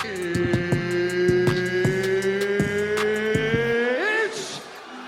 It's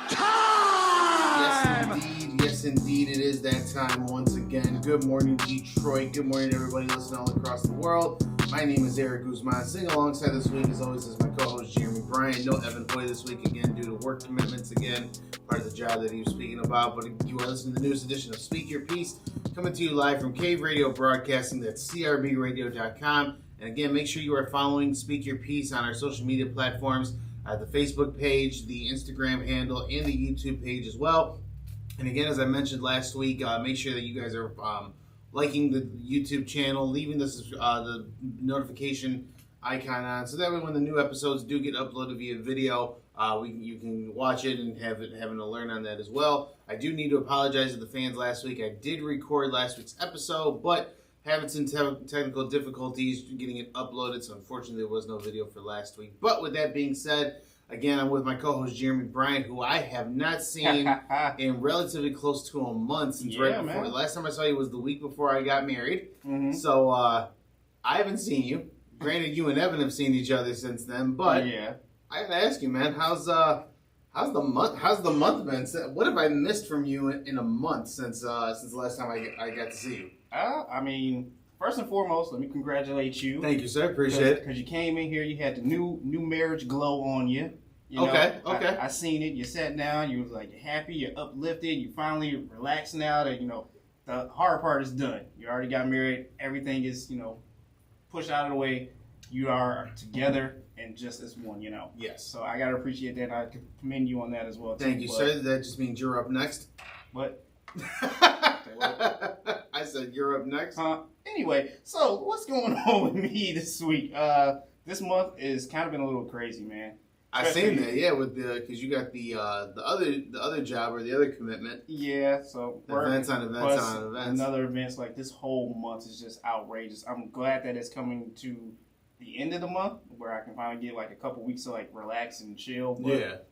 time! Yes, indeed, it is that time once again. Good morning, Detroit. Good morning, everybody listening all across the world. My name is Eric Guzman. Sitting alongside this week, as always, is my co-host, Jeremy Bryant. No Evan Hoy this week again due to work commitments again, part of the job that he was speaking about. But you are listening to the newest edition of Speak Your Piece, coming to you live from Cave Radio Broadcasting. That's crbradio.com. And again, make sure you are following Speak Your Piece on our social media platforms, the Facebook page, the Instagram handle, and the YouTube page as well. And again, as I mentioned last week, make sure that you guys are liking the YouTube channel, leaving the notification icon on, so that way when the new episodes do get uploaded via video, you can watch it and have an alert on that as well. I do need to apologize to the fans last week. I did record last week's episode, but having some technical difficulties getting it uploaded, so unfortunately there was no video for last week. But with that being said, again, I'm with my co-host Jeremy Bryant, who I have not seen in relatively close to a month since right before. The last time I saw you was the week before I got married. Mm-hmm. So I haven't seen you. Granted, you and Evan have seen each other since then, but I gotta ask you, man, how's the month been? What have I missed from you in a month since the last time I got to see you? I mean, first and foremost, let me congratulate you. Thank you, sir. Appreciate it. Because you came in here, you had the new marriage glow on you. You know, okay. I seen it. You sat down. You was like, you're happy. You're uplifted. You finally relaxed now that, the hard part is done. You already got married. Everything is, pushed out of the way. You are together and just as one, Yes. So I got to appreciate that. I commend you on that as well, too. Thank you, sir. That just means you're up next. What? I said you're up next. Anyway, so what's going on with me this week? This month is kind of been a little crazy, man. I seen that, with because you got the other job or the other commitment. Yeah, so events on events on events. Another events, like this whole month is just outrageous. I'm glad that it's coming to the end of the month where I can finally get like a couple weeks to like relax and chill. But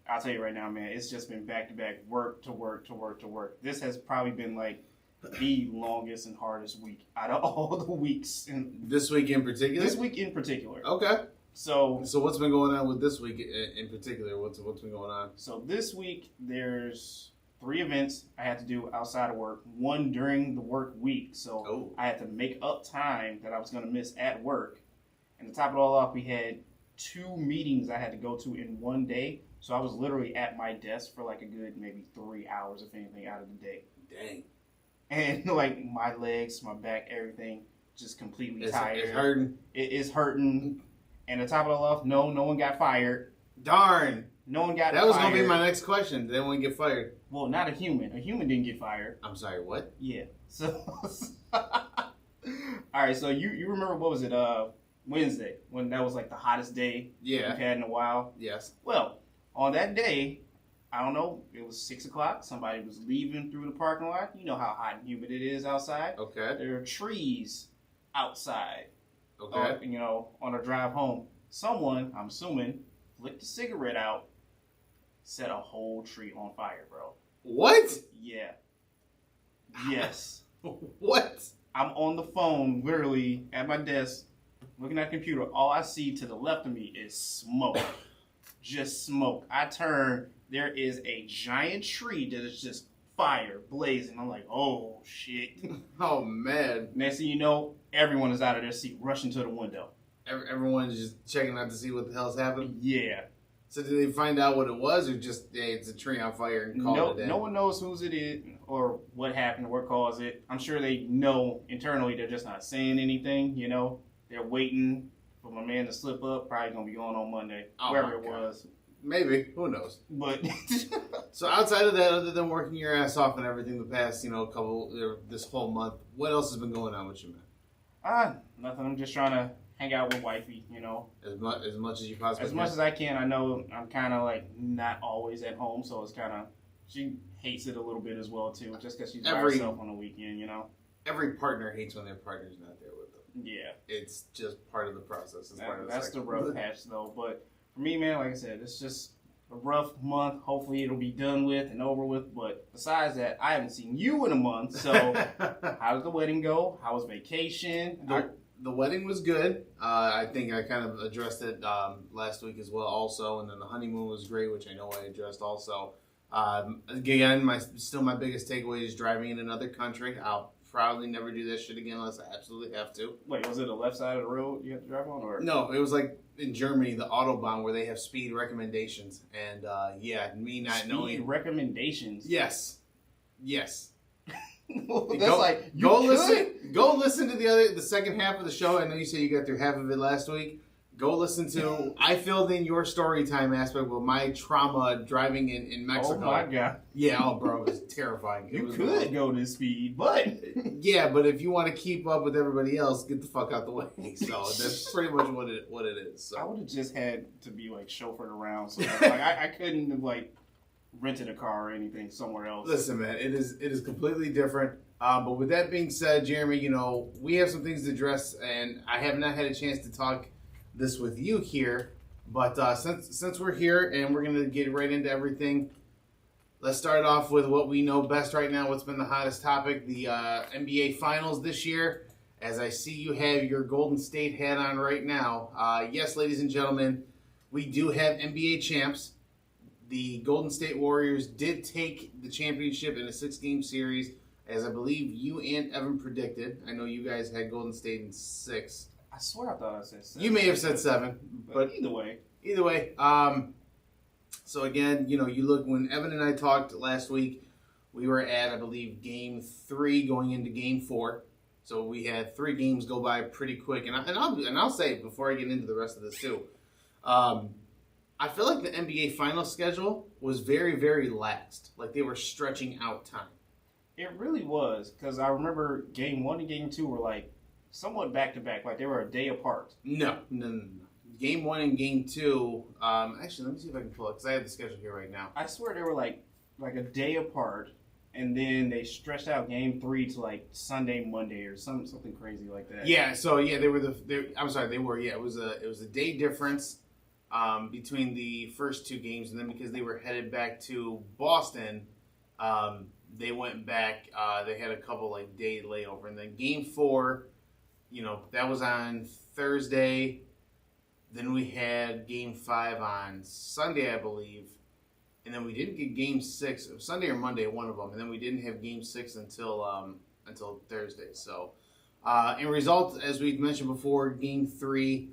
I'll tell you right now, man, it's just been back to back, work to work to work to work. This has probably been like the longest and hardest week out of all the weeks. This week in particular? This week in particular. Okay. So what's been going on with this week in particular? What's been going on? So this week there's 3 events I had to do outside of work. One during the work week. So I had to make up time that I was going to miss at work. And to top it all off, we had 2 meetings I had to go to in one day. So I was literally at my desk for like a good maybe 3 hours, if anything, out of the day. Dang. And like my legs, my back, everything just completely tired. It's hurting. It is hurting. And to top it all off, no one got fired. Darn. No one got fired. That was going to be my next question. Did anyone get fired? Well, not a human. A human didn't get fired. I'm sorry, what? Yeah. So, all right, so you remember, what was it, Wednesday, when that was like the hottest day we've had in a while? Yes. Well, on that day, I don't know, it was 6 o'clock. Somebody was leaving through the parking lot. You know how hot and humid it is outside. Okay. There are trees outside. Okay. On a drive home. Someone, I'm assuming, flicked a cigarette out, set a whole tree on fire, bro. What? Yeah. Yes. What? I'm on the phone, literally, at my desk, looking at the computer. All I see to the left of me is smoke. Just smoke. I turn, there is a giant tree that is just fire blazing. I'm like, oh, shit. Oh, man. Next thing you know, everyone is out of their seat, rushing to the window. Everyone's just checking out to see what the hell's happening? Yeah. So did they find out what it was, or just, hey, it's a tree on fire and call it a day? No one knows whose it is or what happened or what caused it. I'm sure they know internally. They're just not saying anything, They're waiting for my man to slip up. Probably going to be going on Monday, wherever it was. Maybe. Who knows? But so outside of that, other than working your ass off and everything the past, this whole month, what else has been going on with you, man? Nothing. I'm just trying to hang out with wifey, As much as you possibly can. As much as I can. I know I'm kind of like not always at home, so it's kind of, she hates it a little bit as well too, just because she's by herself on the weekend, Every partner hates when their partner's not there with them. Yeah. It's just part of the process. That's the rough patch though. But for me, man, like I said, it's just a rough month. Hopefully it'll be done with and over with. But besides that, I haven't seen you in a month. So how did the wedding go? How was vacation? the wedding was good. I think I kind of addressed it last week as well also. And then the honeymoon was great, which I know I addressed also. Again, my biggest takeaway is driving in another country. I'll probably never do that shit again unless I absolutely have to. Wait, was it the left side of the road you have to drive on? Or no, it was like in Germany, the Autobahn, where they have speed recommendations. And me not speed knowing. recommendations? Yes. That's go listen to the second half of the show. I know you said you got through half of it last week. Go listen to I filled in your story time aspect with my trauma driving in Mexico. Oh my god. Yeah, bro, it was terrifying. You could go this speed, but yeah, but if you want to keep up with everybody else, get the fuck out the way. So that's pretty much what it is. So I would have just had to be like chauffeured around. So I couldn't have like rented a car or anything somewhere else. Listen, man, it is completely different. But with that being said, Jeremy, we have some things to address, and I have not had a chance to talk this with you here. But since we're here and we're gonna get right into everything, let's start off with what we know best right now. What's been the hottest topic? The NBA Finals this year. As I see you have your Golden State hat on right now. Yes, ladies and gentlemen, we do have NBA champs. The Golden State Warriors did take the championship in a 6-game series, as I believe you and Evan predicted. I know you guys had Golden State in 6. I swear I thought I said 7. You may have said 7, but either way. So again, you look, when Evan and I talked last week, we were at, I believe, Game 3 going into Game 4. So we had 3 games go by pretty quick, and I'll say before I get into the rest of this too. I feel like the NBA Finals schedule was very, very laxed. Like they were stretching out time. It really was, because I remember Game 1 and Game 2 were like somewhat back to back, like they were a day apart. No. Game 1 and Game 2. Actually, let me see if I can pull it because I have the schedule here right now. I swear they were like a day apart, and then they stretched out Game 3 to like Sunday, Monday, or something crazy like that. Yeah. So yeah, they were. Yeah, it was a day difference between the first 2 games, and then because they were headed back to Boston, they went back. They had a couple like day layover, and then Game 4. That was on Thursday. Then we had Game 5 on Sunday, I believe. And then we didn't get Game 6, Sunday or Monday, one of them. And then we didn't have Game 6 until Thursday. So, in result, as we mentioned before, Game 3.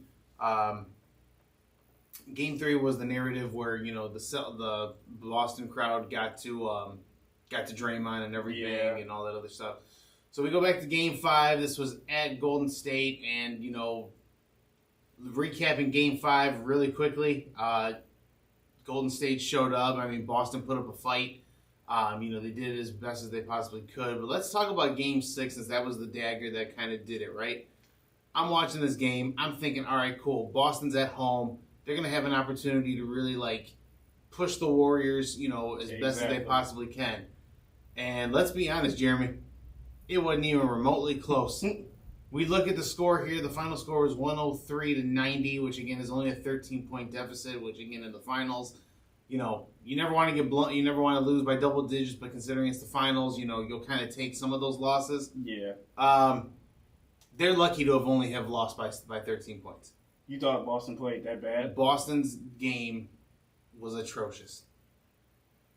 Game 3 was the narrative where, the Boston crowd got to Draymond and everything and all that other stuff. So we go back to Game 5. This was at Golden State, and recapping Game 5 really quickly. Golden State showed up. I mean, Boston put up a fight. They did it as best as they possibly could. But let's talk about Game 6, since that was the dagger that kind of did it, right? I'm watching this game. I'm thinking, all right, cool. Boston's at home. They're gonna have an opportunity to really push the Warriors, as best as they possibly can. And let's be honest, Jeremy. It wasn't even remotely close. We look at the score here. The final score was 103-90, which again is only a 13-point deficit. Which again in the finals, you never want to get blunt. You never want to lose by double digits. But considering it's the finals, you'll kind of take some of those losses. Yeah. They're lucky to have only lost by 13 points. You thought Boston played that bad? Boston's game was atrocious.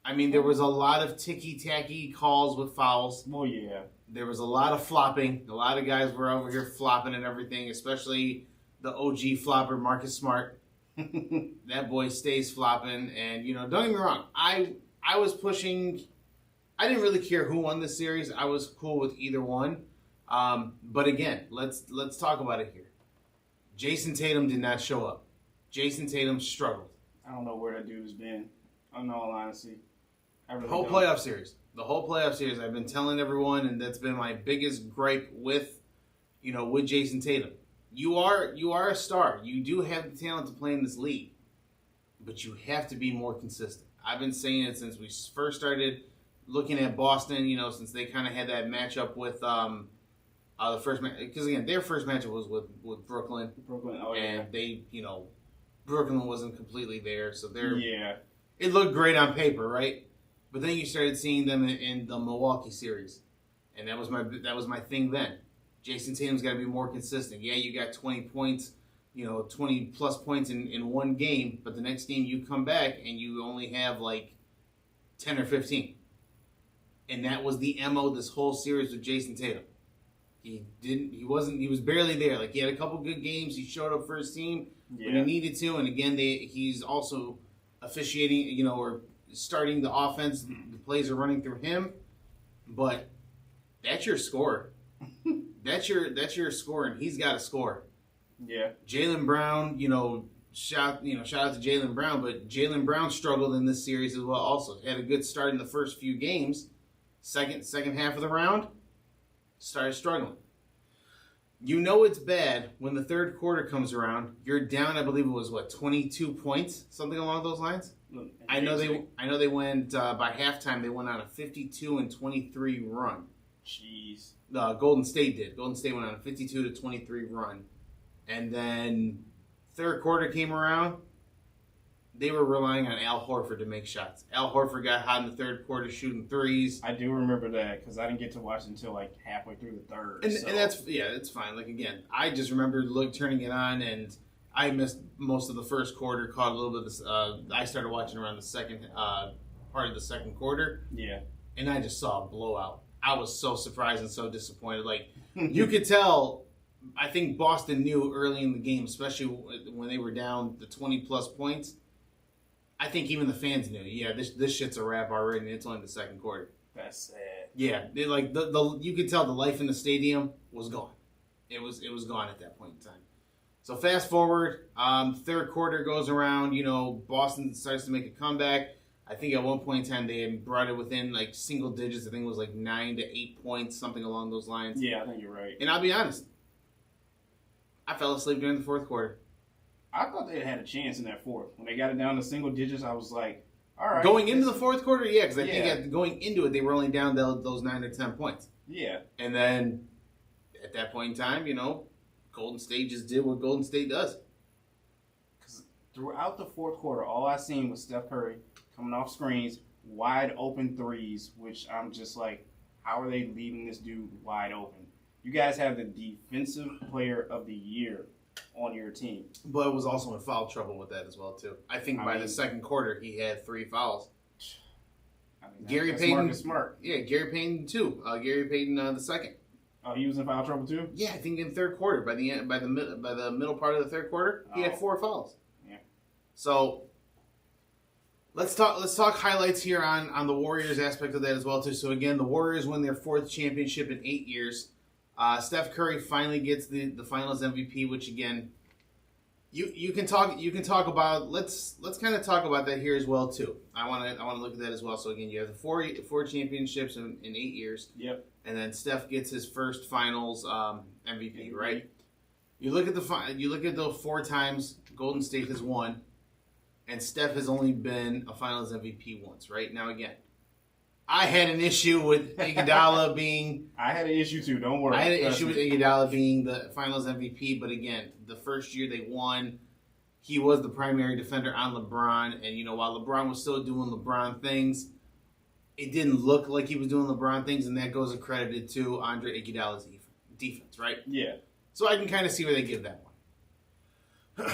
I mean, there was a lot of ticky-tacky calls with fouls. Well, yeah. There was a lot of flopping. A lot of guys were over here flopping and everything, especially the OG flopper, Marcus Smart. That boy stays flopping. And, don't get me wrong. I was pushing. I didn't really care who won this series. I was cool with either one. But again, let's talk about it here. Jason Tatum did not show up. Jason Tatum struggled. I don't know where that dude's been, in all honesty. The whole playoff series, I've been telling everyone, and that's been my biggest gripe with Jason Tatum. You are a star. You do have the talent to play in this league, but you have to be more consistent. I've been saying it since we first started looking at Boston. Since they kind of had that matchup with the first match, because again their first matchup was with Brooklyn. And they Brooklyn wasn't completely there, so it looked great on paper, right? But then you started seeing them in the Milwaukee series, and that was my thing then. Jason Tatum's got to be more consistent. Yeah, you got 20 points, 20-plus points in one game, but the next game you come back and you only have like 10 or 15. And that was the MO this whole series with Jason Tatum. He was barely there. Like, he had a couple good games. He showed up for his team when he needed to. And again, he's also officiating, or starting the offense. The plays are running through him. But that's your score. That's your score, and he's got to score. Yeah. Jaylen Brown, shout out to Jaylen Brown, but Jaylen Brown struggled in this series as well. Also, had a good start in the first few games. Second half of the round, started struggling. It's bad when the third quarter comes around. You're down, I believe it was 22 points, something along those lines. I know they went by halftime. They went on a 52-23 run. Jeez. Golden State did. Golden State went on a 52-23 run, and then third quarter came around. They were relying on Al Horford to make shots. Al Horford got hot in the third quarter shooting threes. I do remember that because I didn't get to watch it until like halfway through the third. And it's fine. Like, again, I just remember turning it on, and I missed most of the first quarter. Caught a little bit of this. I started watching around the second part of the second quarter. Yeah. And I just saw a blowout. I was so surprised and so disappointed. Like, you could tell. I think Boston knew early in the game, especially when they were down the 20-plus points. I think even the fans knew. Yeah, this shit's a wrap already, and it's only the second quarter. That's sad. Yeah, you could tell the life in the stadium was gone. It was gone at that point in time. So fast forward, third quarter goes around. Boston starts to make a comeback. I think at one point in time they had brought it within like single digits. I think it was like 9 to 8 points, something along those lines. Yeah, I think you're right. And I'll be honest, I fell asleep during the fourth quarter. I thought they had a chance in that fourth. When they got it down to single digits, I was like, all right. Going into the fourth quarter, yeah, because I think going into it, they were only down those 9 or 10 points. Yeah. And then at that point in time, Golden State just did what Golden State does. Because throughout the fourth quarter, all I seen was Steph Curry coming off screens, wide open threes, which I'm just like, how are they leaving this dude wide open? You guys have the defensive player of the year on your team. But it was also in foul trouble with that as well, too. I think by the second quarter, he had 3 fouls. Gary Payton. Smart. Yeah, Gary Payton, too. Gary Payton, the second. Oh, he was in foul trouble, too? Yeah, I think in third quarter. By the middle part of the third quarter, he had 4 fouls. Yeah. So let's talk highlights here on the Warriors aspect of that as well, too. So, again, the Warriors win their 4th championship in 8 years. Steph Curry finally gets the Finals MVP, which again, you can talk about. Let's kind of talk about that here as well too. I want to look at that as well. So again, you have the four championships in 8 years. Yep. And then Steph gets his first Finals MVP, right? You look at those 4 times Golden State has won, and Steph has only been a Finals MVP once, right? Now again, I had an issue with Iguodala being... I had an issue too, don't worry. I had an issue with Iguodala being the Finals MVP, but again, the first year they won, he was the primary defender on LeBron, and while LeBron was still doing LeBron things, it didn't look like he was doing LeBron things, and that goes accredited to Andre Iguodala's defense, right? Yeah. So I can kind of see where they give that one.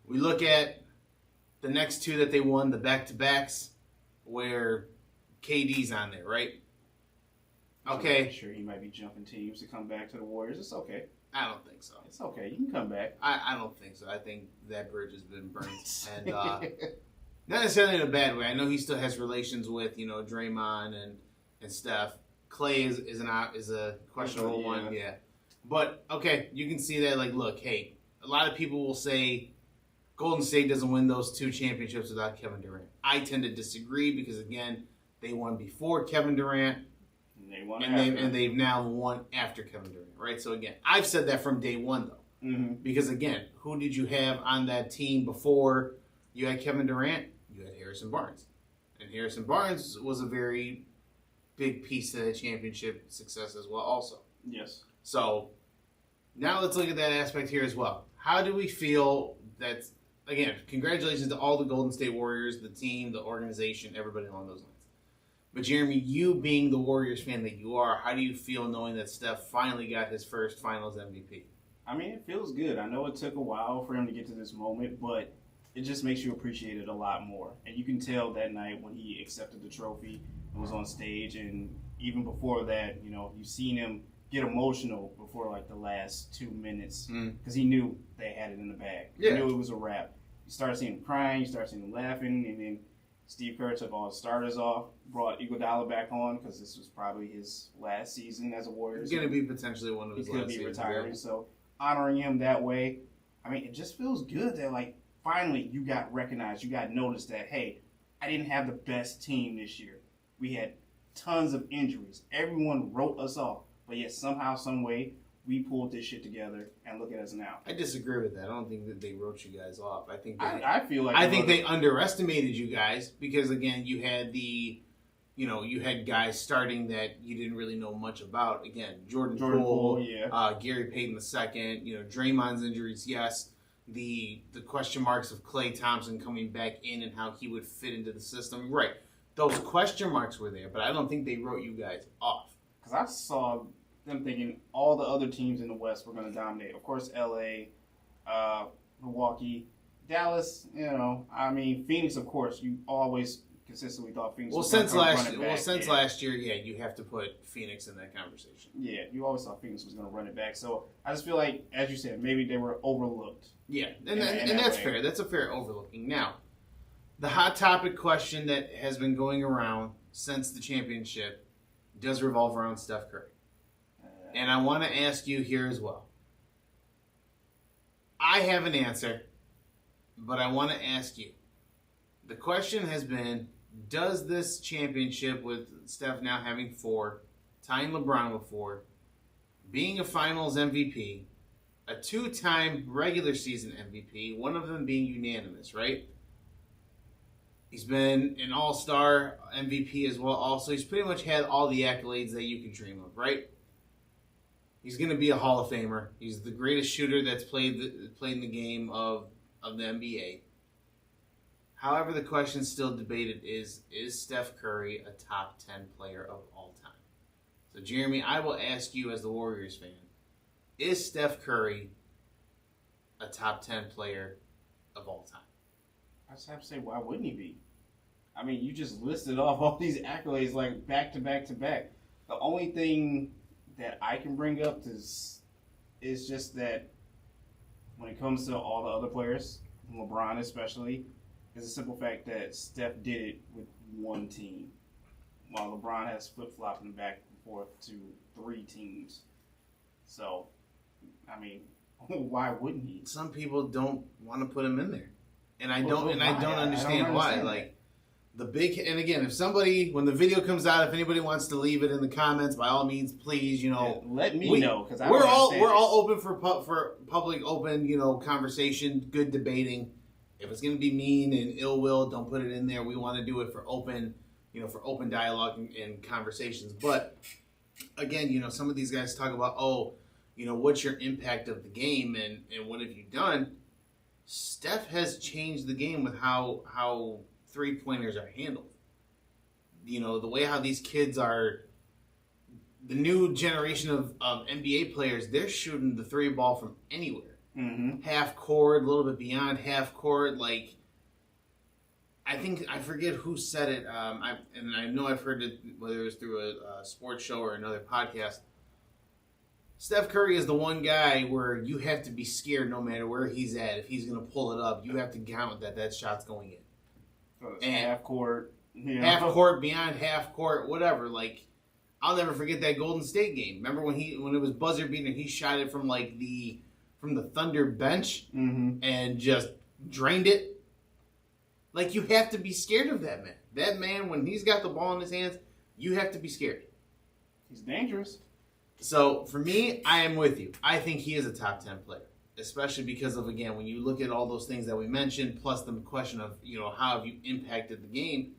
We look at the next 2 that they won, the back-to-backs, where... KD's on there, right? Okay. I'm sure he might be jumping teams to come back to the Warriors. It's okay. I don't think so. It's okay. You can come back. I don't think so. I think that bridge has been burnt. And not necessarily in a bad way. I know he still has relations with, Draymond and Steph. Clay is a questionable one, yeah. But, okay, you can see that, like, look, hey, a lot of people will say Golden State doesn't win those 2 championships without Kevin Durant. I tend to disagree because, again, they won before Kevin Durant, and they've now won after Kevin Durant, right? So, again, I've said that from day one, though. Mm-hmm. Because, again, who did you have on that team before you had Kevin Durant? You had Harrison Barnes. And Harrison Barnes was a very big piece to the championship success as well also. Yes. So, now let's look at that aspect here as well. How do we feel that, again, congratulations to all the Golden State Warriors, the team, the organization, everybody along those lines. But Jeremy, you being the Warriors fan that you are, how do you feel knowing that Steph finally got his first Finals MVP? I mean, it feels good. I know it took a while for him to get to this moment, but it just makes you appreciate it a lot more. And you can tell that night when he accepted the trophy and was on stage, and even before that, you've seen him get emotional before like the last 2 minutes because he knew they had it in the bag. Yeah. He knew it was a wrap. You started seeing him crying, you started seeing him laughing, and then Steve Kerr took all his starters off, brought Iguodala back on because this was probably his last season as a Warrior. It's going to be potentially one of his last seasons. He could be retiring, so honoring him that way, I mean, it just feels good that, like, finally you got recognized, you got noticed that, hey, I didn't have the best team this year. We had tons of injuries. Everyone wrote us off, but yet somehow, some way, we pulled this shit together, and look at us now. I disagree with that. I don't think that they wrote you guys off. I think they underestimated you guys because, again, you had you had guys starting that you didn't really know much about. Again, Jordan Poole, Gary Payton II, Draymond's injuries, yes. The question marks of Klay Thompson coming back in and how he would fit into the system. Right. Those question marks were there, but I don't think they wrote you guys off. Because I saw them thinking all the other teams in the West were going to dominate. Of course, LA, Milwaukee, Dallas, I mean, Phoenix, of course, you always consistently thought Phoenix was going to run it back. Since last year, you have to put Phoenix in that conversation. Yeah, you always thought Phoenix was going to run it back. So I just feel like, as you said, maybe they were overlooked. Yeah, and that's fair. That's a fair overlooking. Now, the hot topic question that has been going around since the championship does revolve around Steph Curry. And I want to ask you here as well. I have an answer, but I want to ask you. The question has been, does this championship with Steph now having 4, tying LeBron with 4, being a Finals MVP, a 2-time regular season MVP, one of them being unanimous, right? He's been an all-star MVP as well also. He's pretty much had all the accolades that you could dream of, right? He's going to be a Hall of Famer. He's the greatest shooter that's played in the game of the NBA. However, the question still debated is Steph Curry a top 10 player of all time? So, Jeremy, I will ask you as the Warriors fan, is Steph Curry a top 10 player of all time? I just have to say, why wouldn't he be? I mean, you just listed off all these accolades like back to back to back. The only thing that I can bring up is just that when it comes to all the other players, LeBron especially, is the simple fact that Steph did it with one team, while LeBron has flip-flopping back and forth to 3 teams. So, I mean, why wouldn't he? Some people don't want to put him in there, and I don't understand why. Like the big, and again, if somebody, when the video comes out, if anybody wants to leave it in the comments, by all means, please, let me know, because we're all open for public open, conversation, good debating. If it's going to be mean and ill will, don't put it in there. We want to do it for open, for open dialogue and conversations. But again, some of these guys talk about, what's your impact of the game and what have you done? Steph has changed the game with how 3-pointers are handled. The way how these kids are, the new generation of NBA players, they're shooting the 3 ball from anywhere. Mm-hmm. Half court, a little bit beyond half court. Like, I forget who said it, and I know I've heard it, whether it was through a sports show or another podcast. Steph Curry is the one guy where you have to be scared no matter where he's at. If he's going to pull it up, you have to count that shot's going in. So it's half court. Half court, beyond half court, whatever. Like, I'll never forget that Golden State game. Remember when it was buzzer beater, he shot it from the Thunder bench and just drained it. Like, you have to be scared of that man. That man, when he's got the ball in his hands, you have to be scared. He's dangerous. So, for me, I am with you. I think he is a top 10 player. Especially because of, again, when you look at all those things that we mentioned, plus the question of, how have you impacted the game?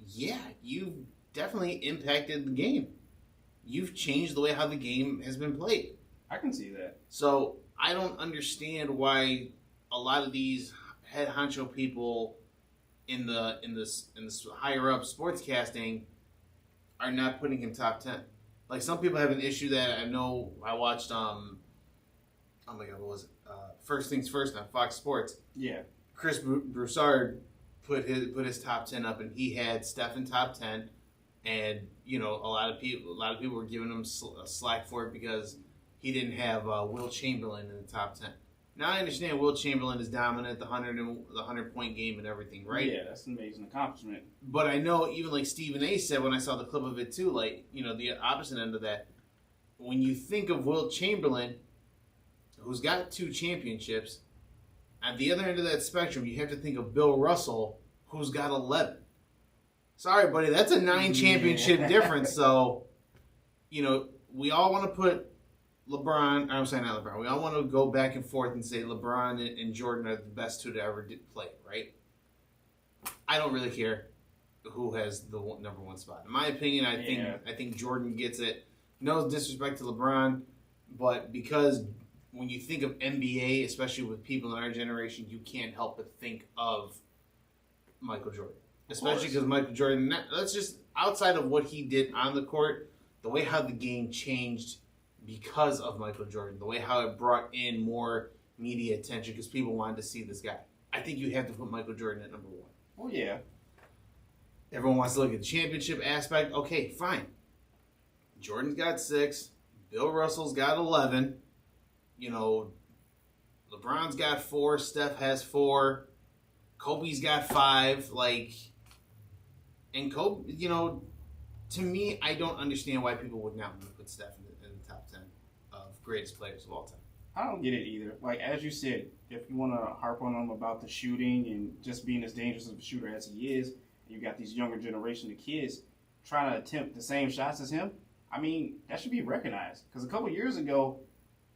Yeah, you've definitely impacted the game. You've changed the way how the game has been played. I can see that. So, I don't understand why a lot of these head honcho people in the higher up sportscasting are not putting him top 10. Like, some people have an issue that I know. I watched, oh my God, what was it? First Things First on Fox Sports. Yeah. Chris Broussard put his top 10 up, and he had Steph in top 10. And, you know, a lot of people were giving him slack for it because he didn't have Will Chamberlain in the top 10. Now, I understand Will Chamberlain is dominant, the 100-point game and everything, right? Yeah, that's an amazing accomplishment. But I know, even like Stephen A. said when I saw the clip of it too, like, you know, the opposite end of that, when you think of Will Chamberlain, who's got 2 championships, at the other end of that spectrum, you have to think of Bill Russell, who's got 11. Sorry, buddy, that's a 9 championship difference. So, you know, we all want to put LeBron, I'm saying not LeBron, we all want to go back and forth and say LeBron and Jordan are the best 2 to ever play, right? I don't really care who has the number 1 spot. In my opinion, I think Jordan gets it. No disrespect to LeBron, but because when you think of NBA, especially with people in our generation, you can't help but think of Michael Jordan. Especially because Michael Jordan, that's just outside of what he did on the court, the way how the game changed because of Michael Jordan, the way how it brought in more media attention because people wanted to see this guy. I think you have to put Michael Jordan at number 1. Oh, yeah. Everyone wants to look at the championship aspect. Okay, fine. Jordan's got 6. Bill Russell's got 11. You know, LeBron's got 4. Steph has 4. Kobe's got 5. Like, and Kobe, you know, to me, I don't understand why people would not want to put Steph in the top 10 of greatest players of all time. I don't get it either. Like, as you said, if you want to harp on him about the shooting and just being as dangerous of a shooter as he is, you got these younger generation of kids trying to attempt the same shots as him, I mean, that should be recognized. Because a couple years ago,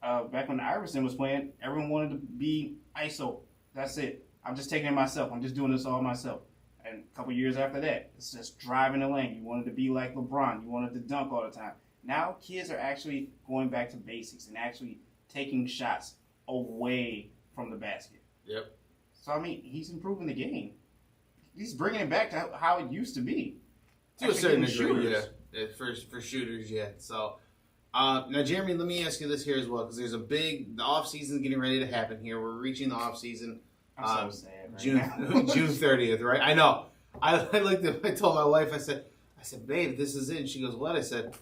back when Iverson was playing, everyone wanted to be ISO. That's it. I'm just taking it myself. I'm just doing this all myself. And a couple years after that, it's just driving the lane. You wanted to be like LeBron. You wanted to dunk all the time. Now kids are actually going back to basics and actually taking shots away from the basket. Yep. So, I mean, he's improving the game. He's bringing it back to how it used to be. To a certain degree, yeah. For shooters, yeah. So, now, Jeremy, let me ask you this here as well, because there's the off-season's getting ready to happen here. We're reaching the off-season. I'm so sad right June now. June 30th, right? I know. I told my wife, I said, babe, this is it. And she goes, what? I said,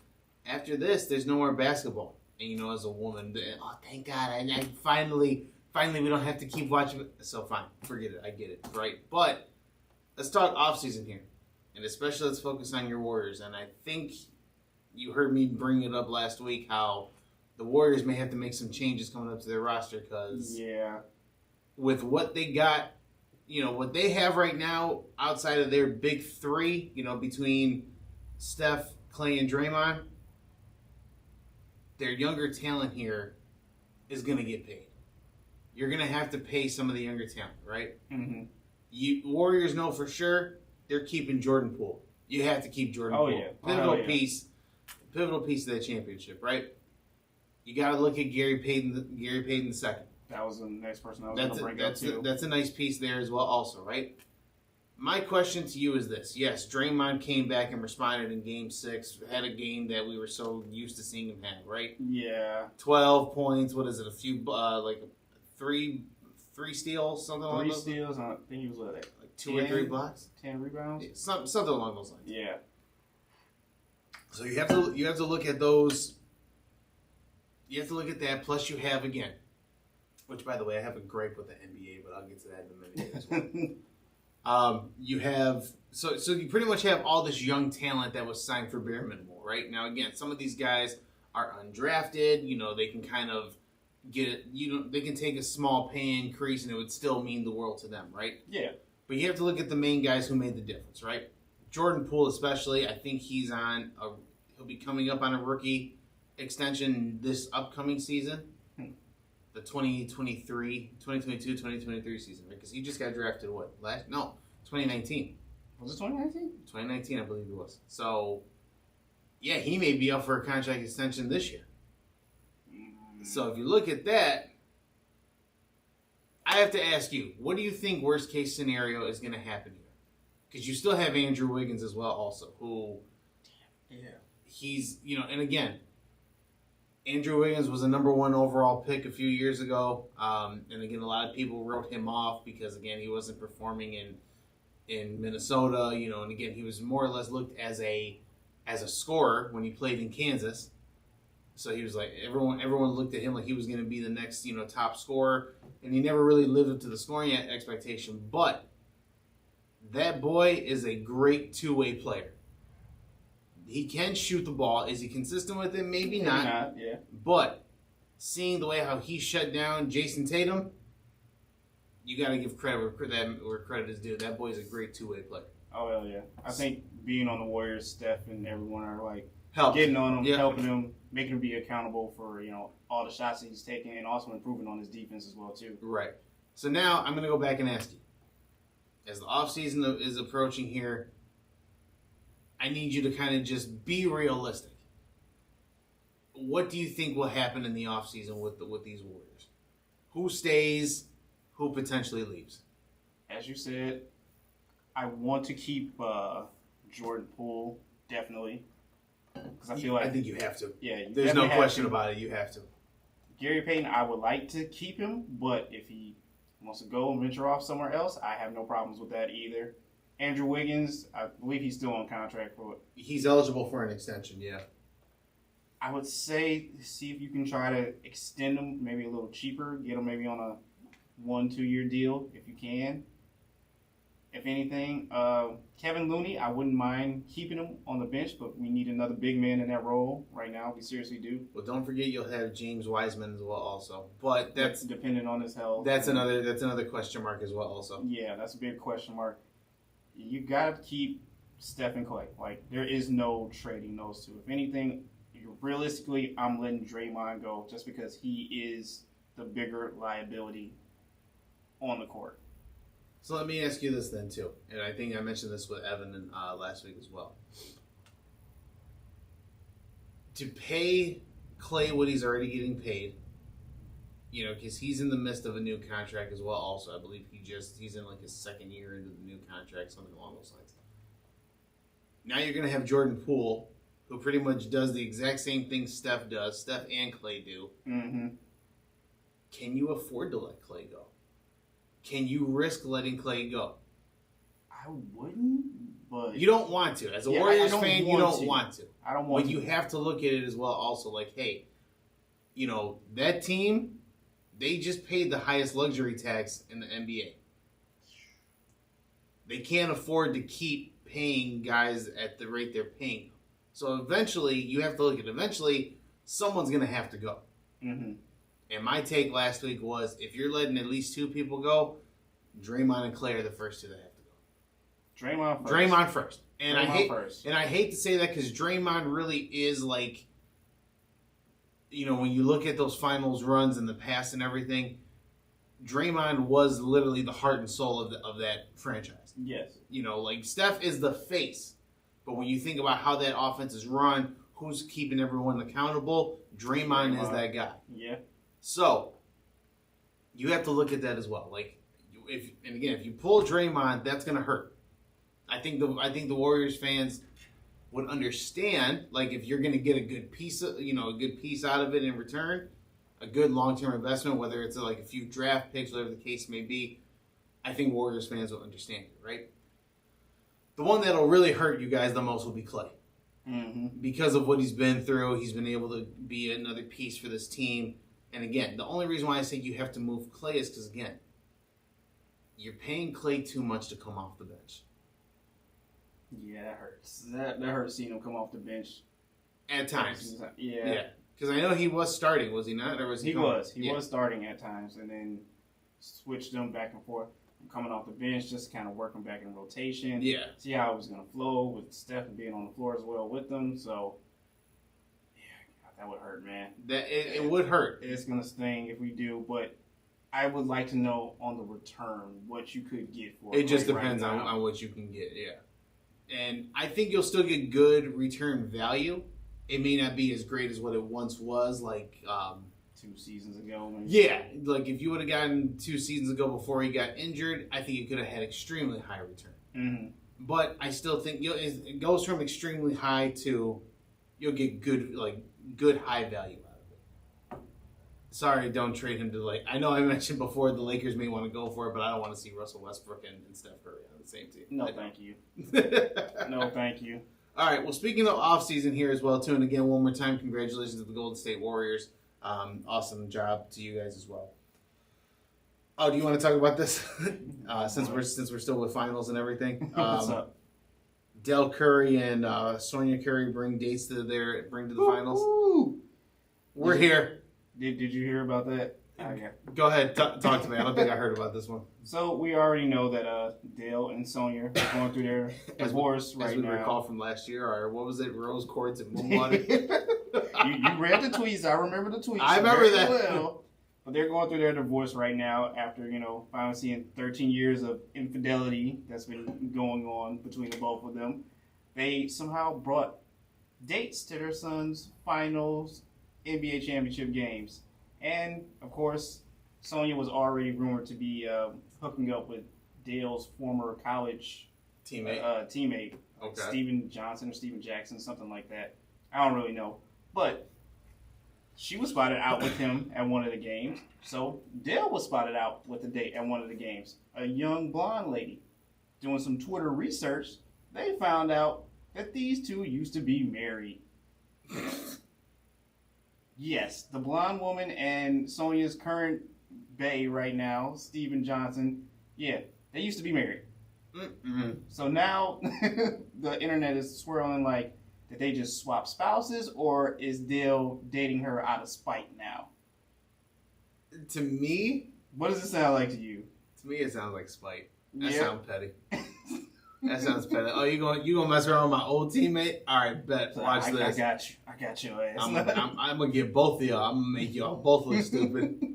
after this, there's no more basketball. And, you know, as a woman, oh, thank God. I finally, we don't have to keep watching it. So, fine. Forget it. I get it, right? But let's talk off-season here. And especially let's focus on your Warriors. And I think you heard me bring it up last week how the Warriors may have to make some changes coming up to their roster because with what they got, you know, what they have right now outside of their big 3, you know, between Steph, Clay, and Draymond, their younger talent here is going to get paid. You're going to have to pay some of the younger talent, right? Mm-hmm. Warriors know for sure they're keeping Jordan Poole. You have to keep Jordan Poole. Yeah. Pivotal piece of that championship, right? You got to look at Gary Payton the second. That was the next person I was going to bring up too. That's a nice piece there as well also, right? My question to you is this. Yes, Draymond came back and responded in Game 6, had a game that we were so used to seeing him have, right? Yeah. 12 points, what is it, a few, like 3 steals, something like that? 3 steals, I think he was like 2 or 3 blocks? 10 rebounds? Yeah, something along those lines. Yeah. So you have to look at those. You have to look at that. Plus, you have again, which by the way, I have a gripe with the NBA, but I'll get to that in a minute as well. You have so you pretty much have all this young talent that was signed for bare minimal, right? Now again, some of these guys are undrafted. You know, they can kind of get they can take a small pay increase, and it would still mean the world to them, right? Yeah. But you have to look at the main guys who made the difference, right? Jordan Poole especially, I think he'll be coming up on a rookie extension this upcoming season, the 2022-2023 season, right? Because he just got drafted, 2019. Was it 2019? 2019, I believe it was. So, yeah, he may be up for a contract extension this year. So if you look at that, I have to ask you, what do you think worst case scenario is going to happen here? Because you still have Andrew Wiggins as well also, who Yeah. He's, and again, Andrew Wiggins was a number 1 overall pick a few years ago. And again, a lot of people wrote him off because, again, he wasn't performing in Minnesota, and again, he was more or less looked as a scorer when he played in Kansas. So he was like, everyone looked at him like he was going to be the next, top scorer, and he never really lived up to the scoring expectation. But that boy is a great two-way player. He can shoot the ball. Is he consistent with it? Maybe not. Yeah. But seeing the way how he shut down Jason Tatum, you got to give credit where credit is due. That boy is a great two-way player. Oh, hell yeah. I think being on the Warriors, Steph and everyone are like Helped. getting on him, helping him, making him be accountable for, all the shots that he's taking and also improving on his defense as well, too. Right. So now I'm going to go back and ask you. As the offseason is approaching here, I need you to kind of just be realistic. What do you think will happen in the offseason with these Warriors? Who stays? Who potentially leaves? As you said, I want to keep Jordan Poole, definitely. Because I feel like... I think you have to. Yeah. There's no question about it. You have to. Gary Payton, I would like to keep him, but if he wants to go and venture off somewhere else, I have no problems with that either. Andrew Wiggins, I believe he's still on contract for it. He's eligible for an extension, yeah. I would say see if you can try to extend him maybe a little cheaper, get him maybe on a 1-2 year deal if you can. If anything, Kevin Looney, I wouldn't mind keeping him on the bench, but we need another big man in that role right now. We seriously do. Well, don't forget you'll have James Wiseman as well, also. But that's dependent on his health. That's another question mark as well, also. Yeah, that's a big question mark. You gotta keep Steph and Clay. Like, there is no trading those two. If anything, realistically, I'm letting Draymond go just because he is the bigger liability on the court. So let me ask you this then, too. And I think I mentioned this with Evan last week as well. To pay Clay what he's already getting paid, because he's in the midst of a new contract as well also. I believe he's in like his second year into the new contract, something along those lines. Now you're going to have Jordan Poole, who pretty much does the exact same thing Steph and Clay do. Mm-hmm. Can you afford to let Clay go? Can you risk letting Clay go? I wouldn't, but... You don't want to. As a Warriors fan, you don't want to. I don't want to. But you have to look at it as well also like, hey, that team, they just paid the highest luxury tax in the NBA. They can't afford to keep paying guys at the rate they're paying them. So eventually, you have to look at someone's going to have to go. Mm-hmm. And my take last week was, if you're letting at least 2 people go, Draymond and Clay are the first 2 that have to go. Draymond first. And I hate to say that because Draymond really is like, when you look at those finals runs in the past and everything, Draymond was literally the heart and soul of that franchise. Yes. Like Steph is the face. But when you think about how that offense is run, who's keeping everyone accountable, Draymond is that guy. Yeah. So, you have to look at that as well. Like, if you pull Draymond, that's going to hurt. I think the Warriors fans would understand, like, if you're going to get a good piece out of it in return, a good long-term investment, whether it's like a few draft picks, whatever the case may be, I think Warriors fans will understand it, right? The one that'll really hurt you guys the most will be Clay. Mm-hmm. Because of what he's been through, he's been able to be another piece for this team. And again, the only reason why I say you have to move Clay is because, again, you're paying Clay too much to come off the bench. Yeah, that hurts. That hurts seeing him come off the bench. At times. Yeah. Because I know he was starting, was he not? Or was he? He was starting at times and then switched them back and forth. Coming off the bench, just kind of working back in rotation. Yeah. See how it was going to flow with Steph being on the floor as well with them. So, yeah, God, that would hurt, man. It would hurt. It's going to sting if we do, but I would like to know on the return what you could get for it. It just depends on what you can get, yeah. And I think you'll still get good return value. It may not be as great as what it once was, like 2 seasons ago. Maybe. Yeah, like if you would have gotten 2 seasons ago before he got injured, I think you could have had extremely high return. Mm-hmm. But I still think it goes from extremely high to you'll get good high value out of it. Sorry, don't trade him to I know I mentioned before the Lakers may want to go for it, but I don't want to see Russell Westbrook and Steph Curry on the same team. No, thank you. No, thank you. All right. Well, speaking of offseason here as well, too, and again, one more time, congratulations to the Golden State Warriors. Awesome job to you guys as well. Oh, do you want to talk about this? Since we're still with finals and everything. What's up? Del Curry and Sonya Curry bring dates to the finals. Woo-hoo! We're here. Did you hear about that? Okay. Go ahead, talk to me. I don't think I heard about this one. So we already know that Dale and Sonya are going through their divorce right now. As we recall from last year, or what was it, Rose Quartz and Moonwater? you read the tweets. I remember the tweets. I remember that. Well. But they're going through their divorce right now after, finally seeing 13 years of infidelity that's been going on between the both of them. They somehow brought dates to their son's finals NBA championship games. And, of course, Sonya was already rumored to be hooking up with Dale's former college teammate. Okay. Steven Johnson or Steven Jackson, something like that. I don't really know. But she was spotted out with him at one of the games. So Dale was spotted out with a date at one of the games. A young blonde lady. Doing some Twitter research, they found out that these two used to be married. Yes, the blonde woman and Sonya's current bae right now, Steven Johnson, yeah, they used to be married. Mm-mm. So now the internet is swirling did they just swap spouses, or is Dale dating her out of spite now? To me, what does it sound like to you? To me, it sounds like spite. That Yeah. sounds petty. That sounds petty. Oh, you gonna mess around with my old teammate? All right, bet. Watch this. I got you. I got your ass. I'm gonna get both of y'all. I'm gonna make y'all both look stupid.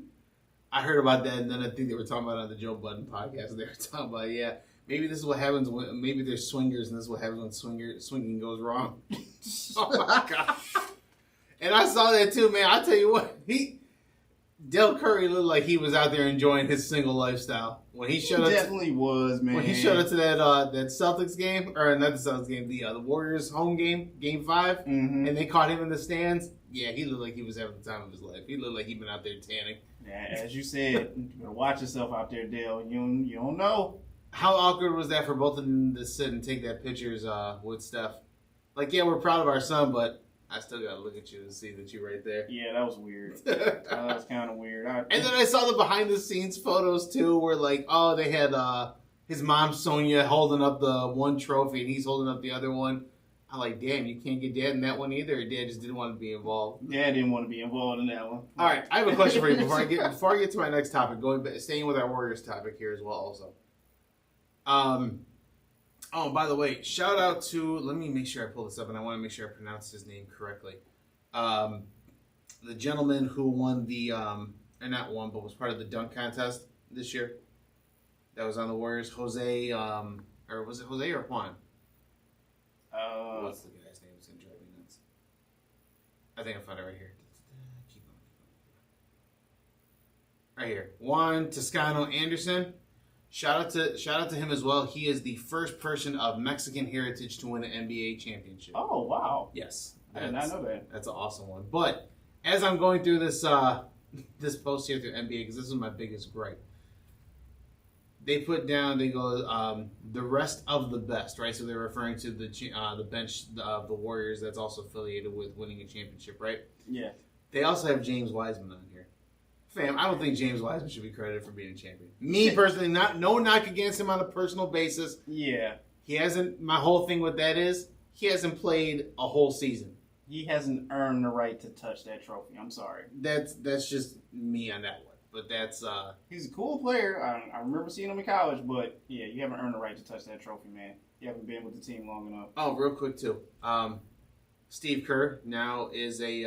I heard about that, and then I think they were talking about it on the Joe Budden podcast. They were talking about, maybe this is what happens when maybe there's swingers, and this is what happens when swinging goes wrong. Oh my god! And I saw that too, man. I tell you what, Del Curry looked like he was out there enjoying his single lifestyle when he showed up. Definitely was, man. When he showed up to that Celtics game, or not the Celtics game, the Warriors home game, Game 5, Mm-hmm. and they caught him in the stands. Yeah, he looked like he was having the time of his life. He looked like he'd been out there tanning. Yeah, as you said, you better watch yourself out there, Dale. You don't know. How awkward was that for both of them to sit and take that pictures with Steph? We're proud of our son, but I still gotta look at you and see that you're right there. Yeah, that was weird. That was kind of weird. And then I saw the behind the scenes photos too, where they had his mom Sonya holding up the one trophy and he's holding up the other one. I'm like, damn, you can't get Dad in that one either. Or Dad just didn't want to be involved. Dad didn't want to be involved in that one. All right, I have a question for you before I get to my next topic. Staying with our Warriors topic here as well, also. Oh, by the way, shout out to, let me make sure I pull this up, and I want to make sure I pronounce his name correctly. The gentleman who won or not won, but was part of the dunk contest this year. That was on the Warriors. Jose, or was it Jose or Juan? What's the guy's name? It's going to drive me nuts. I think I found it right here. Keep on. Right here. Juan Toscano Anderson. Shout out to him as well. He is the first person of Mexican heritage to win an NBA championship. Oh, wow. Yes. I did not know that. That's an awesome one. But as I'm going through this this post here through NBA, because this is my biggest gripe, they go the rest of the best, right? So they're referring to the bench of the Warriors that's also affiliated with winning a championship, right? Yeah. They also have James Wiseman on here. Fam, I don't think James Wiseman should be credited for being a champion. Me personally, no knock against him on a personal basis. Yeah. He hasn't. My whole thing with that is he hasn't played a whole season. He hasn't earned the right to touch that trophy. I'm sorry. That's just me on that one. But that's he's a cool player. I remember seeing him in college, but yeah, you haven't earned the right to touch that trophy, man. You haven't been with the team long enough. Oh, real quick too. Steve Kerr now is a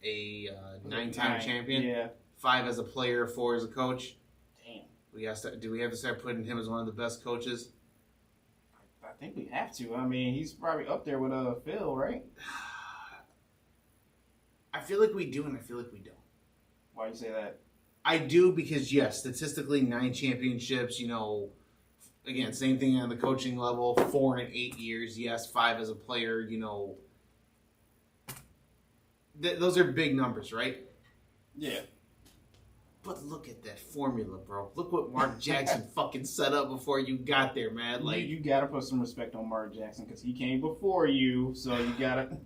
9-time champion. Yeah. 5 as a player, 4 as a coach. Damn. Do we have to start putting him as one of the best coaches? I think we have to. I mean, he's probably up there with Phil, right? I feel like we do, and I feel like we don't. Why do you say that? I do because, yes, statistically, 9 championships, again, same thing on the coaching level. 4 and 8 years. Yes, 5 as a player. You know, those are big numbers, right? Yeah. But look at that formula, bro. Look what Mark Jackson fucking set up before you got there, man. Like you gotta put some respect on Mark Jackson because he came before you, so you gotta.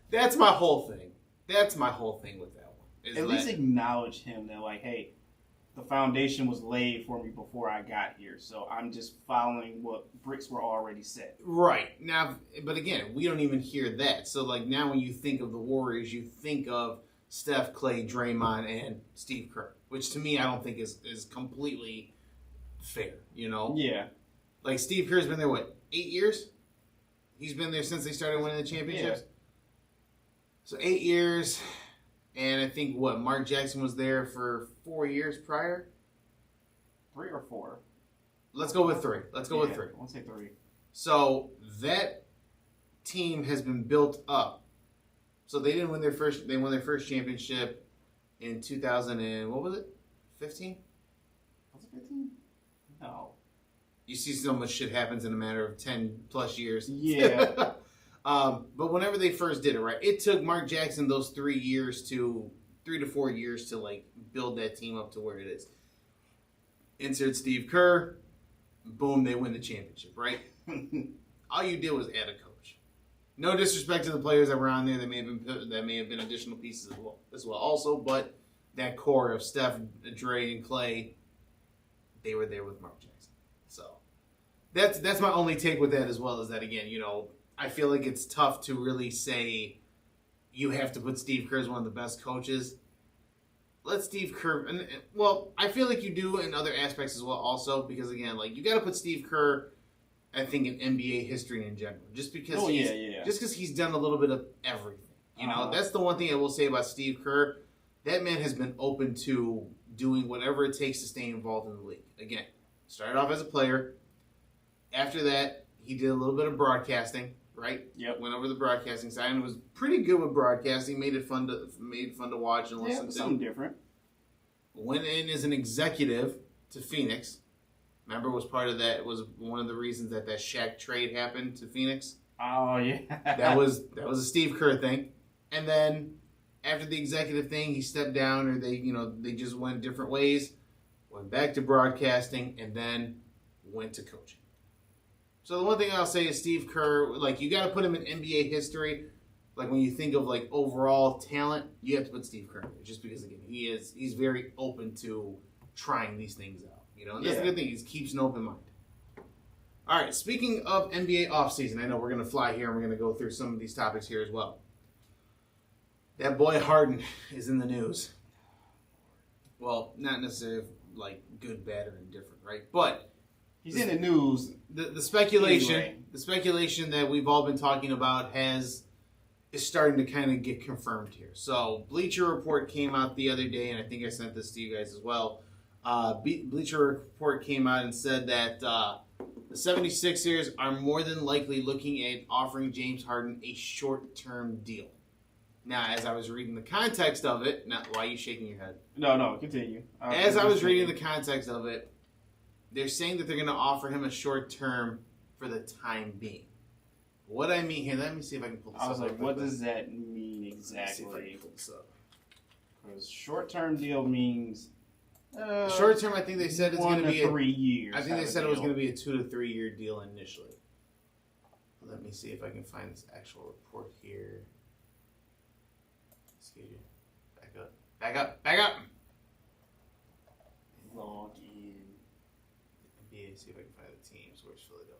That's my whole thing. That's my whole thing with that one. At least acknowledge him that, like, hey, the foundation was laid for me before I got here, so I'm just following what bricks were already set. Right. Now, but again, we don't even hear that. So, like, now when you think of the Warriors, you think of Steph, Clay, Draymond, and Steve Kerr, which to me I don't think is completely fair, you know? Yeah. Like, Steve Kerr's been there, what, 8 years? He's been there since they started winning the championships? Yeah. So 8 years, and I think, what, Mark Jackson was there for 4 years prior? 3 or 4? Let's go with 3. Let's go with 3. I'll say 3. So that team has been built up. So they didn't win their first. They won their first championship in 2000 and what was it? 15? Was it 15? No. You see, so much shit happens in a matter of 10 plus years. Yeah. But whenever they first did it, right, it took Mark Jackson those 3 to 4 years to like build that team up to where it is. Insert Steve Kerr, boom, they win the championship, right? All you did was add a coach. No disrespect to the players that were on there that may have been additional pieces as well also, but that core of Steph, Dre, and Clay, they were there with Mark Jackson. So that's my only take with that as well, is that, again, you know, I feel like it's tough to really say you have to put Steve Kerr as one of the best coaches. Let Steve Kerr, and well, I feel like you do in other aspects as well also, because again, like, you got to put Steve Kerr, I think, in NBA history in general, just because he's done a little bit of everything. You know, that's the one thing I will say about Steve Kerr. That man has been open to doing whatever it takes to stay involved in the league. Again, started off as a player. After that, he did a little bit of broadcasting, right? Yep. Went over the broadcasting side and was pretty good with broadcasting. Made it fun to watch and listen to. Something different. Went in as an executive to Phoenix. Remember, was part of that, was one of the reasons that Shaq trade happened to Phoenix. Oh yeah. that was a Steve Kerr thing. And then after the executive thing, he stepped down, or they just went different ways. Went back to broadcasting, and then went to coaching. So the one thing I'll say is Steve Kerr, like, you got to put him in NBA history. Like, when you think of like overall talent, you have to put Steve Kerr in there, just because, again, he's very open to trying these things out. You know, and that's the good thing. He keeps an open mind. All right, speaking of NBA offseason, I know we're going to fly here and we're going to go through some of these topics here as well. That boy Harden is in the news. Well, not necessarily like good, bad, or indifferent, right? But he's in the news. The speculation, anyway. The speculation that we've all been talking about is starting to kind of get confirmed here. So Bleacher Report came out the other day, and I think I sent this to you guys as well. Bleacher Report came out and said that the 76ers are more than likely looking at offering James Harden a short-term deal. Now, as I was reading the context of it, why are you shaking your head? No, continue. As I was reading the context of it, they're saying that they're going to offer him a short-term for the time being. What I mean here, let me see if I can pull this up. I was like, what does that mean exactly? Let me see if I can pull this up. Because short-term deal means... short term, I think they said it's going to be 3 years. I think they said it was going to be a 2 to 3 year deal initially. Let me see if I can find this actual report here. Excuse me. Back up. Log in. NBA, see if I can find the teams. Where's Philadelphia?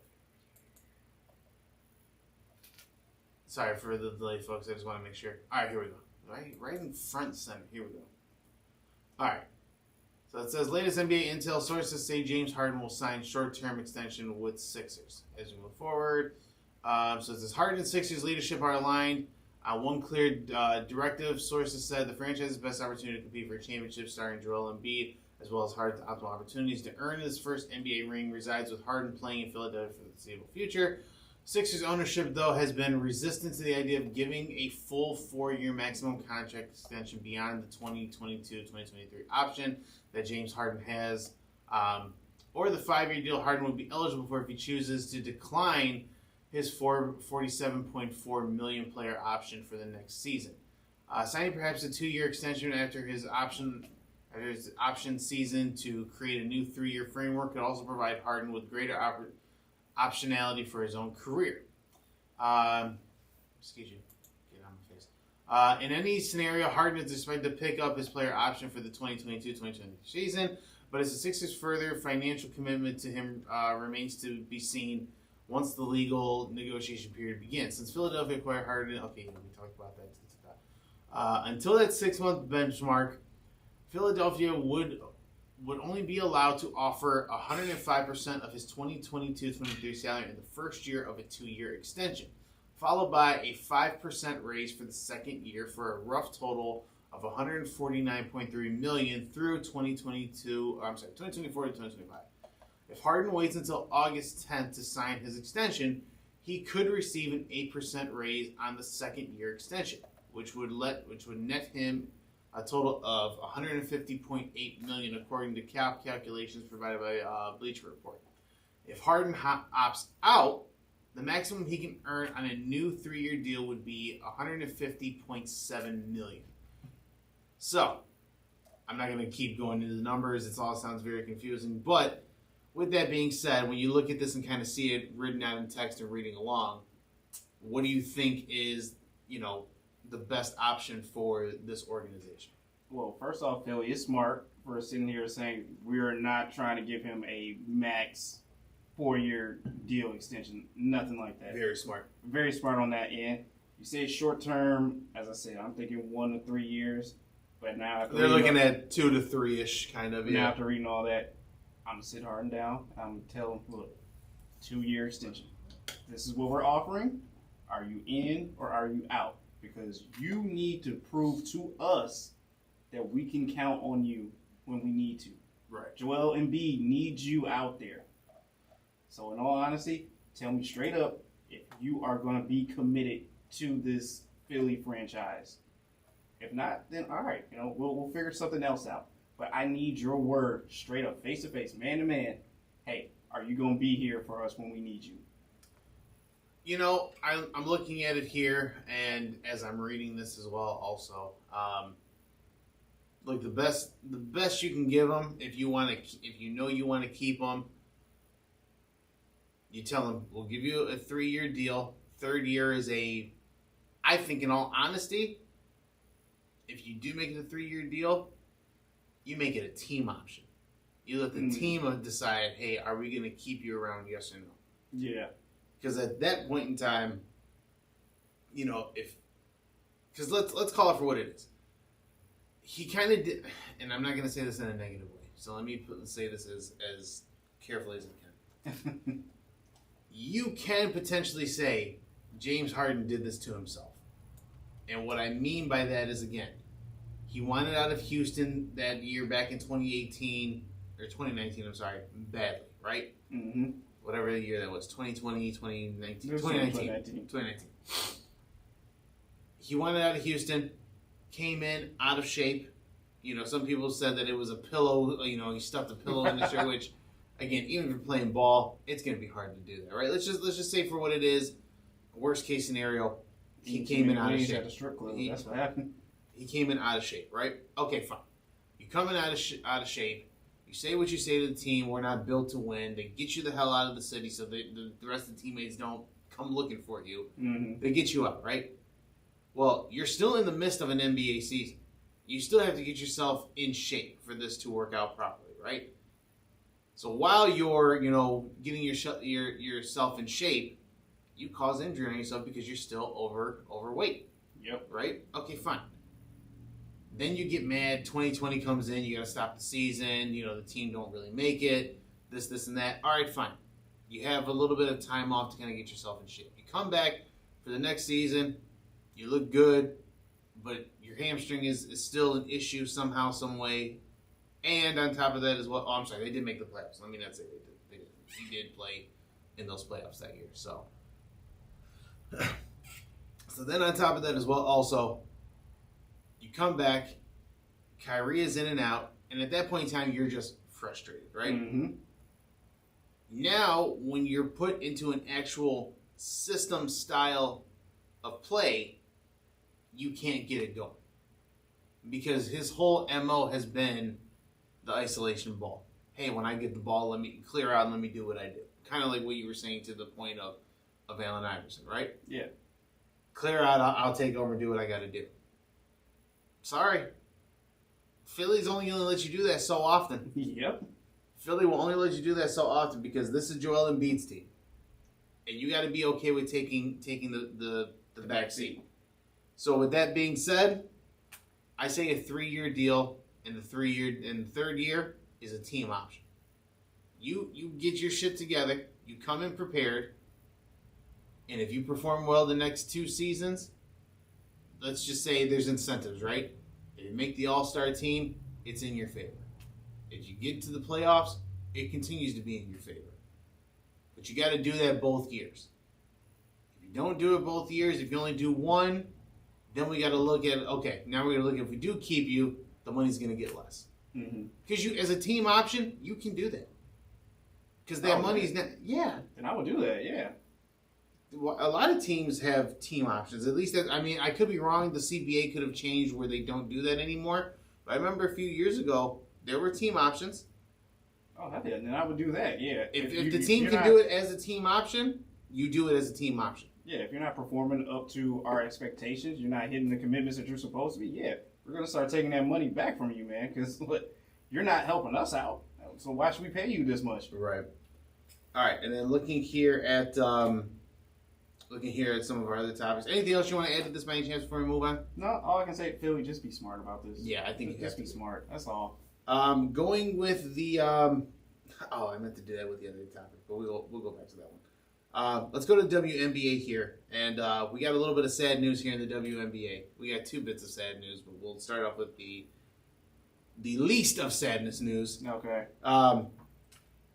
Sorry for the delay, folks. I just want to make sure. All right, here we go. Right in front and center. Here we go. All right. So it says, latest NBA intel sources say James Harden will sign short-term extension with Sixers. As we move forward, so it says Harden and Sixers leadership are aligned. One clear directive, sources said the franchise's best opportunity to compete for a championship starring Joel Embiid, as well as Harden's optimal opportunities to earn his first NBA ring, resides with Harden playing in Philadelphia for the foreseeable future. Sixers ownership, though, has been resistant to the idea of giving a full 4-year maximum contract extension beyond the 2022-2023 option that James Harden has. or the 5-year deal Harden would be eligible for if he chooses to decline his $47.4 million player option for the next season. Signing perhaps a 2-year extension after his option season to create a new 3-year framework could also provide Harden with greater optionality for his own career. Excuse you. Get on my face. In any scenario, Harden is expected to pick up his player option for the 2022-2023 season, but as the Sixers' further financial commitment to him remains to be seen once the legal negotiation period begins. Since Philadelphia acquired Harden, okay, we talked about that. Until that 6-month benchmark, Philadelphia would only be allowed to offer 105% of his 2022-23 salary in the first year of a 2-year extension, followed by a 5% raise for the second year for a rough total of $149.3 million through 2024 to 2025. If Harden waits until August 10th to sign his extension, he could receive an 8% raise on the second year extension, which would net him a total of $150.8 million, according to calculations provided by Bleacher Report. If Harden opts out, the maximum he can earn on a new 3-year deal would be $150.7 million. So, I'm not going to keep going into the numbers. It all sounds very confusing. But with that being said, when you look at this and kind of see it written out in text and reading along, what do you think is, the best option for this organization? Well, first off, Philly is smart for sitting here saying we're not trying to give him a max 4-year deal extension. Nothing like that. Very smart. Very smart on that end. You say short term, as I said, I'm thinking 1 to 3 years. But now they're looking at 2 to 3-ish kind of. Now after reading all that, I'm gonna sit Harden down. I'm gonna tell him, look, 2-year extension. This is what we're offering. Are you in or are you out? Because you need to prove to us that we can count on you when we need to. Right. Joel Embiid needs you out there. So in all honesty, tell me straight up if you are going to be committed to this Philly franchise. If not, then all right, we'll figure something else out. But I need your word straight up, face to face, man to man. Hey, are you going to be here for us when we need you? I'm looking at it here, and as I'm reading this as well, also, look, the best you can give them, if you want to keep them, you tell them we'll give you a 3-year deal. 3rd year is I think, in all honesty, if you do make it a 3-year deal, you make it a team option. You let the team decide, hey, are we going to keep you around? Yes or no? Yeah. Because at that point in time, because let's call it for what it is. He kind of did, and I'm not going to say this in a negative way. So let me say this as carefully as I can. You can potentially say James Harden did this to himself, and what I mean by that is, again, he wanted out of Houston that year back in 2018 or 2019. I'm sorry, badly, right? Mm-hmm. Whatever the year that was, 2020, 2019. 2019. He wanted out of Houston, came in out of shape. Some people said that it was a pillow, he stuffed a pillow in the shirt, which, again, even if you're playing ball, it's going to be hard to do that, right? Let's just say for what it is, worst case scenario, he came in out of shape. At the strip club. That's what happened. He came in out of shape, right? Okay, fine. You come in out of shape. You say what you say to the team. We're not built to win. They get you the hell out of the city so the rest of the teammates don't come looking for you. Mm-hmm. They get you out, right? Well, you're still in the midst of an NBA season. You still have to get yourself in shape for this to work out properly, right? So while you're, getting yourself in shape, you cause injury on yourself because you're still overweight. Yep. Right? Okay, fine. Then you get mad. 2020 comes in. You got to stop the season. The team don't really make it. This, and that. All right, fine. You have a little bit of time off to kind of get yourself in shape. You come back for the next season. You look good, but your hamstring is still an issue somehow, some way. And on top of that as well, I'm sorry, they did make the playoffs. Let me not say they did. He did play in those playoffs that year. So then on top of that as well, also, you come back, Kyrie is in and out, and at that point in time, you're just frustrated, right? Mm-hmm. Now, when you're put into an actual system style of play, you can't get it going. Because his whole MO has been the isolation ball. Hey, when I get the ball, let me clear out and let me do what I do. Kind of like what you were saying to the point of Allen Iverson, right? Yeah. Clear out, I'll take over and do what I got to do. Sorry. Philly's only going to let you do that so often. Yep. Philly will only let you do that so often because this is Joel Embiid's team. And you got to be okay with taking the back seat. So with that being said, I say a 3-year deal, and the third year is a team option. You get your shit together, you come in prepared, and if you perform well the next 2 seasons, let's just say there's incentives, right? If you make the All-Star team, it's in your favor. If you get to the playoffs, it continues to be in your favor. But you got to do that both years. If you don't do it both years, if you only do one, then we got to look at, okay, now we're going to look at if we do keep you, the money's going to get less. Because you, as a team option, you can do that. Because that money's not, yeah. And I would do that, yeah. A lot of teams have team options. At least, I could be wrong. The CBA could have changed where they don't do that anymore. But I remember a few years ago, there were team options. Oh, then I would do that, yeah. If the team can do it as a team option, you do it as a team option. Yeah, if you're not performing up to our expectations, you're not hitting the commitments that you're supposed to be, yeah, we're going to start taking that money back from you, man, because you're not helping us out. So why should we pay you this much? Right. All right, and then looking here at some of our other topics. Anything else you want to add to this by any chance before we move on? No, all I can say, Philly, just be smart about this. Yeah, I think you just be smart. That's all. Going with the I meant to do that with the other topic, but we'll go back to that one. Let's go to WNBA here, and we got a little bit of sad news here in the WNBA. We got 2 bits of sad news, but we'll start off with the least of sadness news. Okay.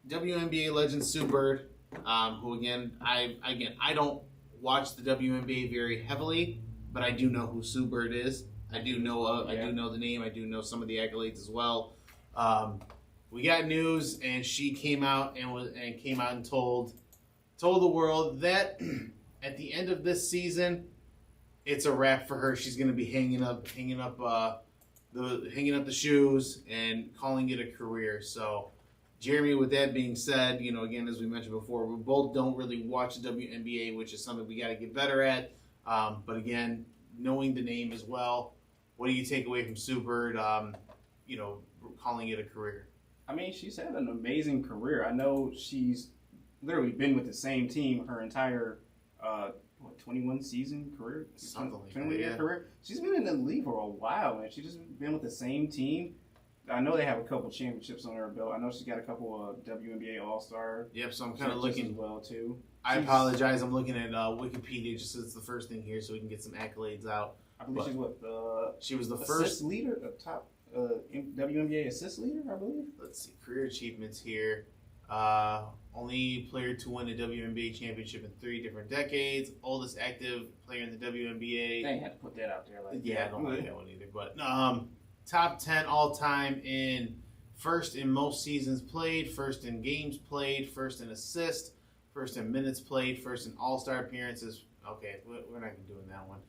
WNBA legend Sue Bird, who I don't watch the WNBA very heavily, but I do know who Sue Bird is. I do know the name. I do know some of the accolades as well. We got news, and she came out and told the world that at the end of this season, it's a wrap for her. She's going to be hanging up the shoes and calling it a career. So, Jeremy, with that being said, again, as we mentioned before, we both don't really watch the WNBA, which is something we got to get better at. But again, knowing the name as well, what do you take away from Sue Bird, calling it a career? I mean, she's had an amazing career. I know she's literally been with the same team her entire 21 season career? Something like 21 year yeah. career. She's been in the league for a while, man. She's just been with the same team. I know they have a couple championships on her belt. I know she's got a couple of WNBA All-Star. Yep, so I'm kind of looking as well too. I apologize. I'm looking at Wikipedia just so it's the first thing here, so we can get some accolades out. I believe she was the assist first leader, top WNBA assist leader, I believe. Let's see, career achievements here. Only player to win a WNBA championship in 3 different decades. Oldest active player in the WNBA. They had to put that out there. I don't like that one either. But top 10 all time in first in most seasons played, first in games played, first in assists, first in minutes played, first in All-Star appearances. Okay, we're not doing that one.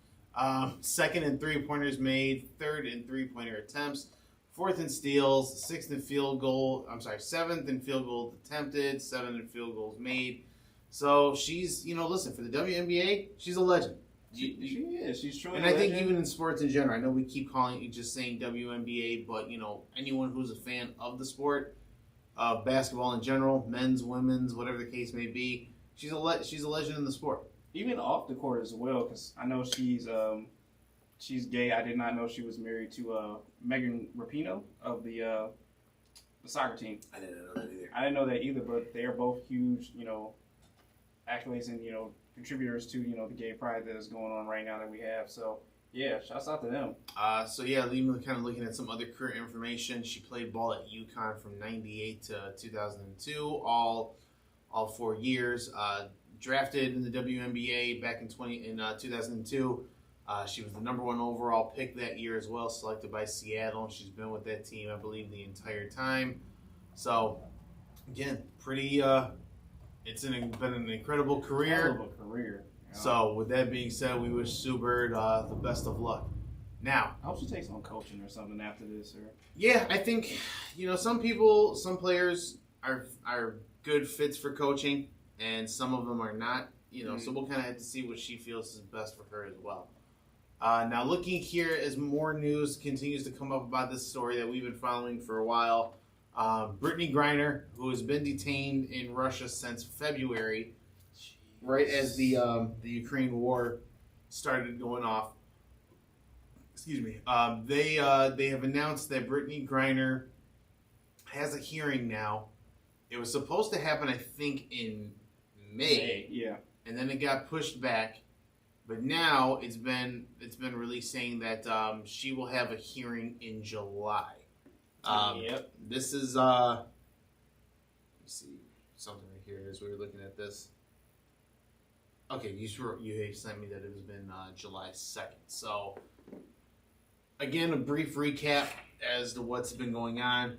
Second in 3-pointers made, third in 3-pointer attempts, fourth in steals, seventh in field goals attempted, 7 in field goals made. So she's, listen, for the WNBA, she's a legend. She is. She's truly. And I think even in sports in general, I know we keep just saying WNBA, but anyone who's a fan of the sport, basketball in general, men's, women's, whatever the case may be, she's a legend in the sport. Even off the court as well, because I know she's gay. I did not know she was married to Megan Rapinoe of the soccer team. I didn't know that either. I didn't know that either, but they are both huge, accolades and contributors to the gay pride that is going on right now that we have. So yeah, shouts out to them. Even kind of looking at some other career information, she played ball at UConn from '98 to 2002, all 4 years. Drafted in the WNBA back in 2002. She was the number 1 overall pick that year as well, selected by Seattle. She's been with that team, I believe, the entire time. So, again, pretty It's been an incredible career. Incredible career. So, with that being said, we wish Sue Bird the best of luck. Now, I hope she takes on coaching or something after this. Or yeah, I think some players are good fits for coaching, and some of them are not. So we'll kind of have to see what she feels is best for her as well. Now, looking here as more news continues to come up about this story that we've been following for a while, Brittney Griner, who has been detained in Russia since February, right as the Ukraine war started going off. Excuse me. They have announced that Brittney Griner has a hearing now. It was supposed to happen, I think, in May. Yeah. And then it got pushed back. But now it's been released saying that she will have a hearing in July. Yep. This is let me see something right here as we were looking at this. Okay, you sent me that it has been July 2nd. So again, a brief recap as to what's been going on,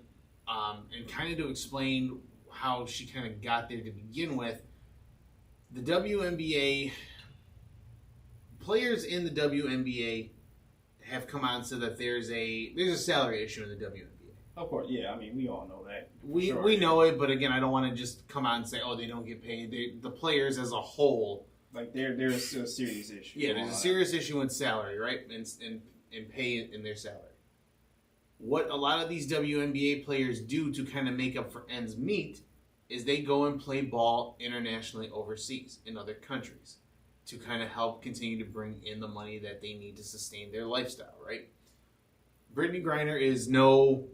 and kind of to explain how she kind of got there to begin with. The WNBA players in the WNBA have come out and said that there's a salary issue in the WNBA. Of course, yeah. I mean, we all know that. We know it, but again, I don't want to just come out and say, oh, they don't get paid. The players as a whole, like there's a serious issue. Yeah, there's a serious issue in salary, right, and pay in their salary. What a lot of these WNBA players do to kind of make up for ends meet is they go and play ball internationally overseas in other countries to kind of help continue to bring in the money that they need to sustain their lifestyle, right? Brittney Griner is no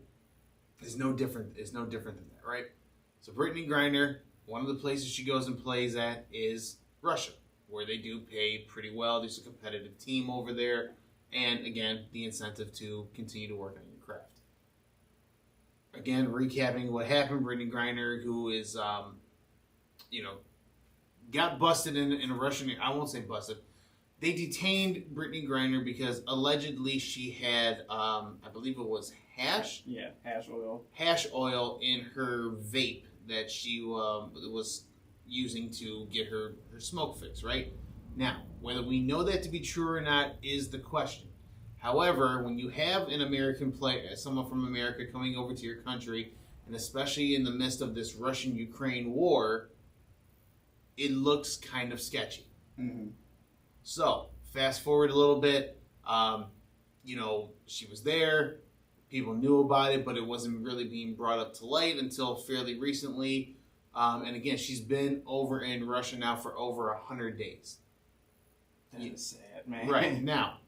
different than that, right? So Brittney Griner, one of the places she goes and plays at is Russia, where they do pay pretty well. There's a competitive team over there, and again, the incentive to continue to work on your craft. Again, recapping what happened, Brittney Griner, who is, got busted in a Russian. I won't say busted. They detained Brittney Griner because allegedly she had, I believe it was hash. Yeah, hash oil. Hash oil in her vape that she was using to get her smoke fix, right? Now, whether we know that to be true or not is the question. However, when you have an American player, someone from America coming over to your country, and especially in the midst of this Russian-Ukraine war, it looks kind of sketchy. Mm-hmm. So, fast forward a little bit, she was there, people knew about it, but it wasn't really being brought up to light until fairly recently. And again, she's been over in Russia now for over 100 days. That's sad, man. Right. Now,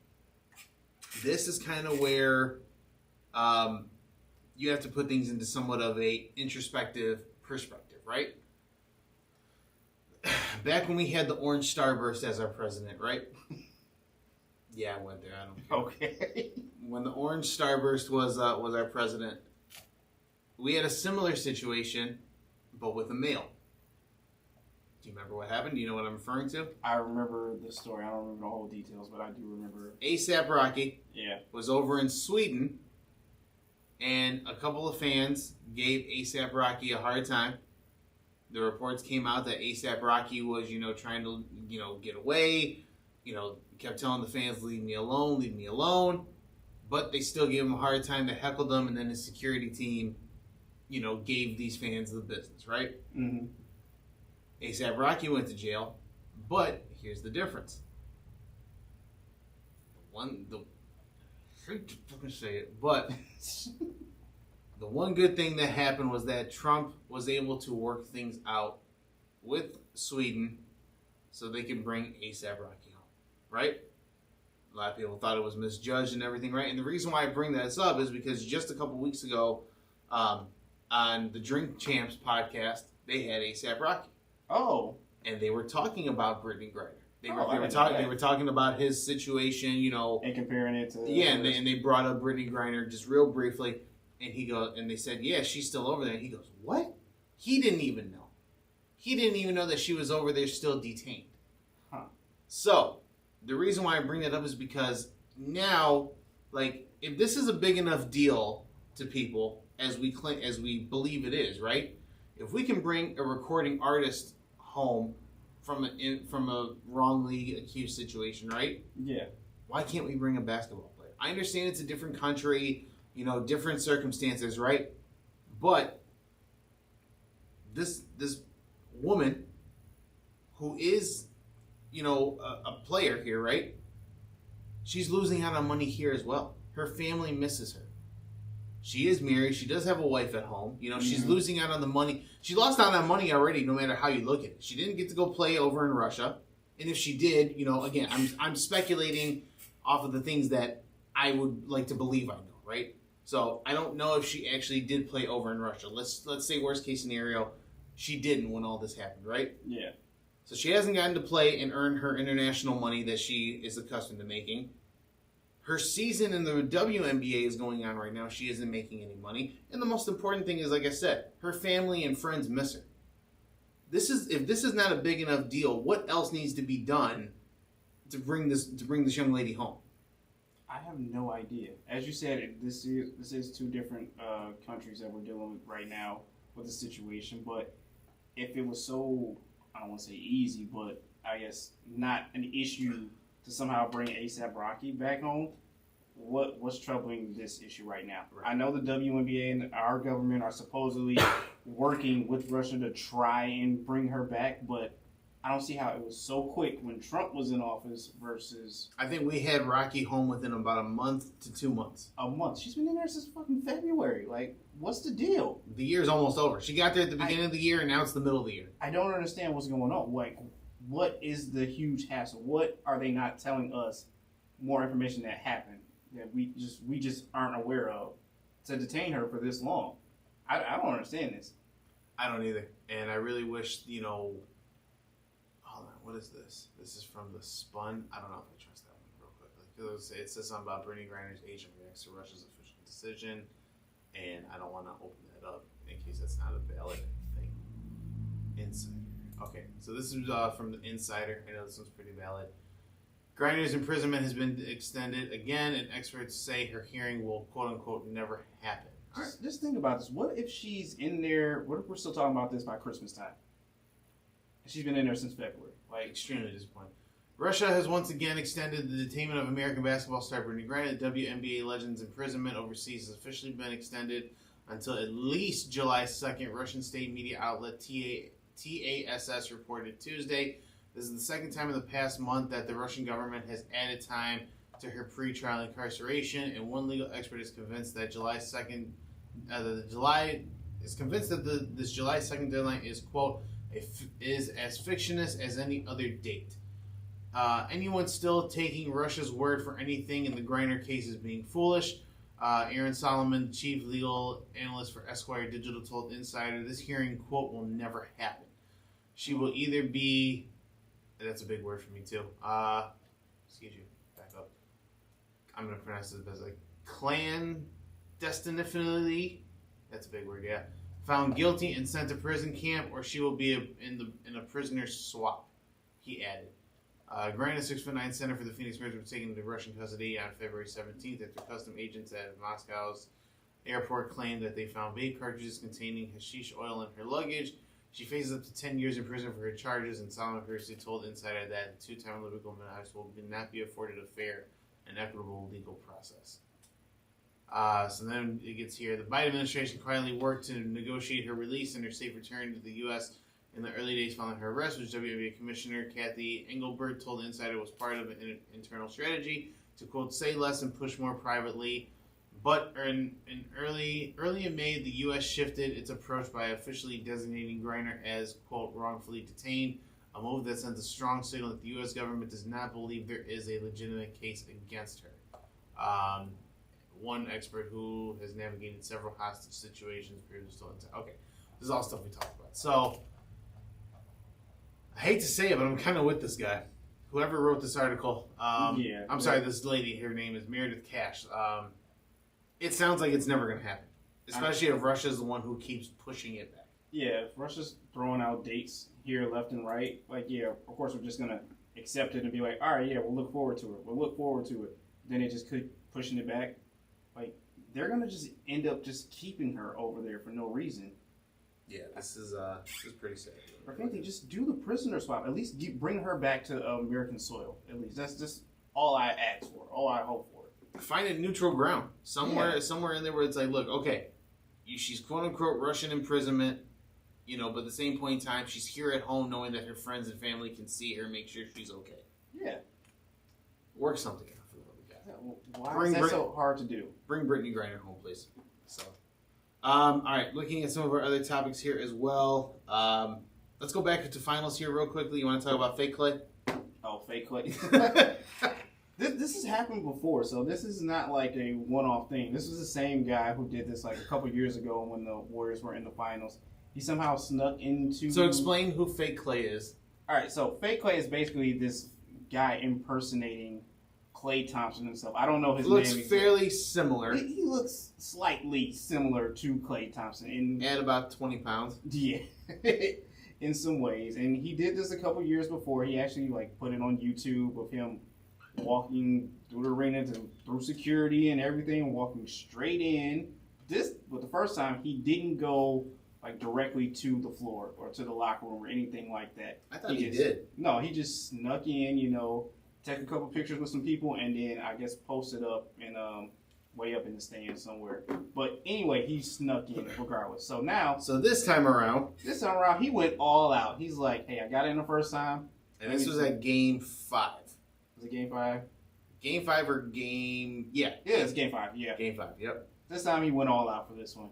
this is kind of where you have to put things into somewhat of a introspective perspective, right? Back when we had the Orange Starburst as our president, right? Yeah, I went there. I don't care. Okay. When the Orange Starburst was our president, we had a similar situation, but with a male. Do you remember what happened? Do you know what I'm referring to? I remember the story. I don't remember the whole details, but I do remember. A$AP Rocky was over in Sweden, and a couple of fans gave A$AP Rocky a hard time. The reports came out that A$AP Rocky was, trying to, get away, kept telling the fans, leave me alone. But they still gave him a hard time. They heckled him, and then the security team, gave these fans the business, right? Mm-hmm. A$AP Rocky went to jail, but here's the difference. I hate to fucking say it, but the one good thing that happened was that Trump was able to work things out with Sweden so they could bring A$AP Rocky home, right? A lot of people thought it was misjudged and everything, right? And the reason why I bring this up is because just a couple weeks ago, on the Drink Champs podcast, they had A$AP Rocky. Oh. And they were talking about Brittney Griner. They were talking about his situation, and comparing it to and they brought up Brittney Griner just real briefly, and they said, yeah, she's still over there. And he goes, what? He didn't even know. He didn't even know that she was over there still detained. Huh. So the reason why I bring that up is because now, if this is a big enough deal to people as we believe it is, right? If we can bring a recording artist home from a wrongly accused situation, right? Yeah. Why can't we bring a basketball player? I understand it's a different country, different circumstances, right? But this woman who is, a player here, right? She's losing out on money here as well. Her family misses her. She is married. She does have a wife at home. She's losing out on the money. She lost out on money already, no matter how you look at it. She didn't get to go play over in Russia. And if she did, again, I'm speculating off of the things that I would like to believe I know, right? So I don't know if she actually did play over in Russia. Let's say worst case scenario, she didn't when all this happened, right? Yeah. So she hasn't gotten to play and earn her international money that she is accustomed to making. Her season in the WNBA is going on right now. She isn't making any money. And the most important thing is, like I said, her family and friends miss her. If this is not a big enough deal, what else needs to be done to bring this young lady home? I have no idea. As you said, this is two different countries that we're dealing with right now with the situation. But if it was so, I don't want to say easy, but I guess not an issue to somehow bring A$AP Rocky back home, what's troubling this issue right now? Right. I know the WNBA and our government are supposedly working with Russia to try and bring her back, but I don't see how it was so quick when Trump was in office versus... I think we had Rocky home within about a month to 2 months. A month? She's been in there since fucking February. Like, what's the deal? The year's almost over. She got there at the beginning of the year, and now it's the middle of the year. I don't understand what's going on. Like, what is the huge hassle? What are they not telling us more information that happened that we just aren't aware of to detain her for this long? I don't understand this. I don't either. And I really wish, hold on, what is this? This is from The Spun. I don't know if I trust that one real quick. It says something about Brittney Griner's agent reacts to Russia's official decision, and I don't want to open that up in case that's not a valid thing. Insider. Okay, so this is from the Insider. I know this one's pretty valid. Griner's imprisonment has been extended again, and experts say her hearing will quote-unquote never happen. Just think about this. What if she's in there? What if we're still talking about this by Christmas time? She's been in there since February. Like, extremely disappointing. Russia has once again extended the detainment of American basketball star Brittney Griner. The WNBA legend's imprisonment overseas has officially been extended until at least July 2nd. Russian state media outlet TASS reported Tuesday. This is the second time in the past month that the Russian government has added time to her pre-trial incarceration, and one legal expert is convinced that this July 2nd deadline is, quote, is as fictitious as any other date. Anyone still taking Russia's word for anything in the Griner case is being foolish. Aaron Solomon, chief legal analyst for Esquire Digital, told Insider this hearing, quote, will never happen. She will either be, that's a big word for me too, excuse you, back up. I'm going to pronounce it as like clandestinely, that's a big word, yeah, found guilty and sent to prison camp, or she will be in a prisoner's swap, he added. Griner, 6'9" center for the Phoenix Mercury, was taken into Russian custody on February 17th after custom agents at Moscow's airport claimed that they found vape cartridges containing hashish oil in her luggage. She faces up to 10 years in prison for her charges, and Solomon previously told Insider that the two-time Olympic woman will not be afforded a fair and equitable legal process. So then it gets here. The Biden administration quietly worked to negotiate her release and her safe return to the U.S. in the early days following her arrest, which WNBA Commissioner Kathy Engelbert told Insider was part of an internal strategy to, quote, say less and push more privately. But in early in May, the U.S. shifted its approach by officially designating Griner as, quote, wrongfully detained, a move that sends a strong signal that the U.S. government does not believe there is a legitimate case against her. One expert who has navigated several hostage situations previously told Insider. Okay, this is all stuff we talked about. So, I hate to say it, but I'm kind of with this guy. Whoever wrote this article, sorry, this lady, her name is Meredith Cash. It sounds like it's never going to happen, especially if Russia's the one who keeps pushing it back. Yeah, if Russia's throwing out dates here left and right, like, yeah, of course we're just going to accept it and be like, all right, yeah, we'll look forward to it. Then they just keep pushing it back. Like, they're going to just end up just keeping her over there for no reason. Yeah, this is pretty sad. Or if anything, just do the prisoner swap. At least bring her back to American soil. At least that's just all I ask for. All I hope for. Find a neutral ground somewhere in there where it's like, look, okay, she's quote unquote Russian imprisonment, but at the same point in time, she's here at home knowing that her friends and family can see her, make sure she's okay. Yeah. Work something out for the other guy. Why is that so hard to do? Bring Brittney Griner home, please. So, all right, looking at some of our other topics here as well. Let's go back to finals here real quickly. You want to talk about fake Clay? Oh, fake Clay. This has happened before, so this is not like a one-off thing. This was the same guy who did this like a couple years ago when the Warriors were in the finals. He somehow snuck into... So explain who fake Clay is. All right, so fake Clay is basically this guy impersonating Klay Thompson himself. I don't know his name. Looks fairly similar. He looks slightly similar to Klay Thompson. At about 20 pounds. Yeah. In some ways. And he did this a couple years before. He actually put it on YouTube of him walking through the arena through security and everything, walking straight in. But the first time, he didn't go directly to the floor or to the locker room or anything like that. I thought he did. No, he just snuck in, took a couple pictures with some people, and then I guess posted up and way up in the stand somewhere. But anyway, he snuck in regardless. So this time around, he went all out. He's like, hey, I got in the first time. And this was at Game 5. Was it Game 5? Game 5 or Game... Yeah. Yeah, it's Game 5, yeah. Game 5, yep. This time he went all out for this one.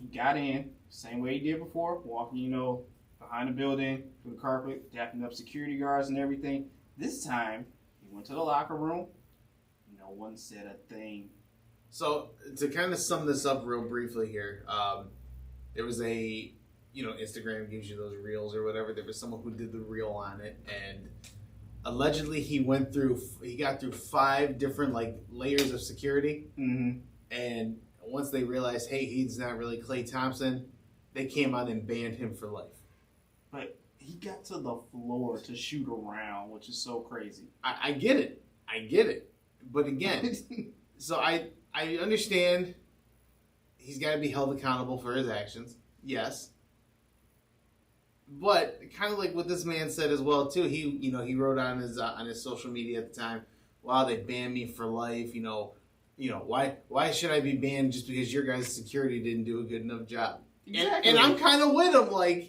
He got in, same way he did before, walking, behind the building, through the carpet, dapping up security guards and everything. This time, he went to the locker room. No one said a thing. So, to kind of sum this up real briefly here, there was a... Instagram gives you those reels or whatever. There was someone who did the reel on it, and... Allegedly, he got through 5 different layers of security, and once they realized, hey, he's not really Klay Thompson, they came out and banned him for life. But he got to the floor to shoot around, which is so crazy. I get it, but again, so I understand he's got to be held accountable for his actions. Yes. But kind of like what this man said as well too. He wrote on his social media at the time, "Wow, they banned me for life. Why should I be banned just because your guys' security didn't do a good enough job?" Exactly. And I'm kind of with him.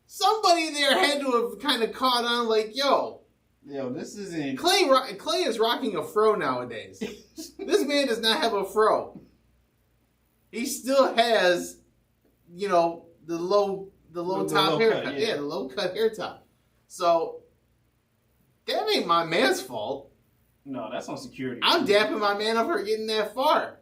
Somebody there had to have kind of caught on. Yo, this isn't Klay is rocking a fro nowadays. This man does not have a fro. He still has, the low top haircut. Yeah, the low cut hair top. So that ain't my man's fault. No, that's on security. I'm dapping my man up for getting that far.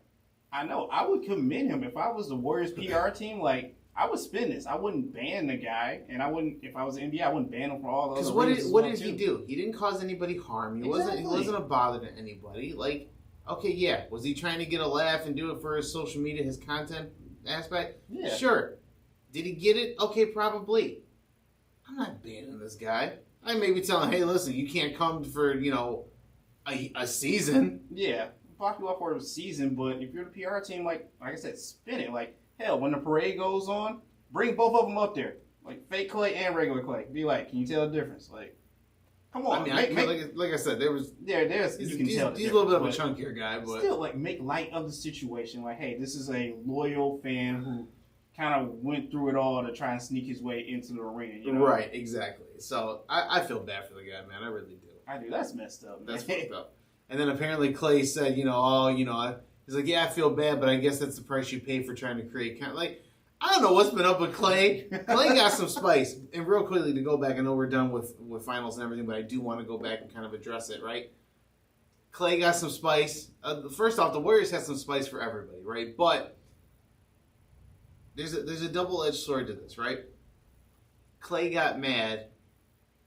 I know. I would commend him if I was the Warriors PR team. I would spin this. I wouldn't ban the guy, and I wouldn't. If I was the NBA, I wouldn't ban him for all those. Because what did he do? He didn't cause anybody harm. He wasn't a bother to anybody. Okay, yeah, was he trying to get a laugh and do it for his social media, his content aspect? Yeah, sure. Did he get it? Okay, probably. I'm not banning this guy. I may be telling him, hey, listen, you can't come for, a season. Yeah, block you off for a season, but if you're the PR team, like I said, spin it. Hell, when the parade goes on, bring both of them up there. Fake Clay and regular Clay. Be can you tell the difference? Come on. I mean, like I said, there's you can tell he's a little bit of a chunkier guy, but still, make light of the situation. Hey, this is a loyal fan who kind of went through it all to try and sneak his way into the arena. Right, exactly. So I feel bad for the guy, man. I really do. I do. That's messed up, man. That's fucked up. And then apparently Clay said, he's like, yeah, I feel bad, but I guess that's the price you pay for trying to create I don't know what's been up with Clay. Clay got some spice. And real quickly to go back, I know we're done with finals and everything, but I do want to go back and kind of address it, right? Clay got some spice. First off, the Warriors had some spice for everybody, right? But there's a double-edged sword to this, right? Clay got mad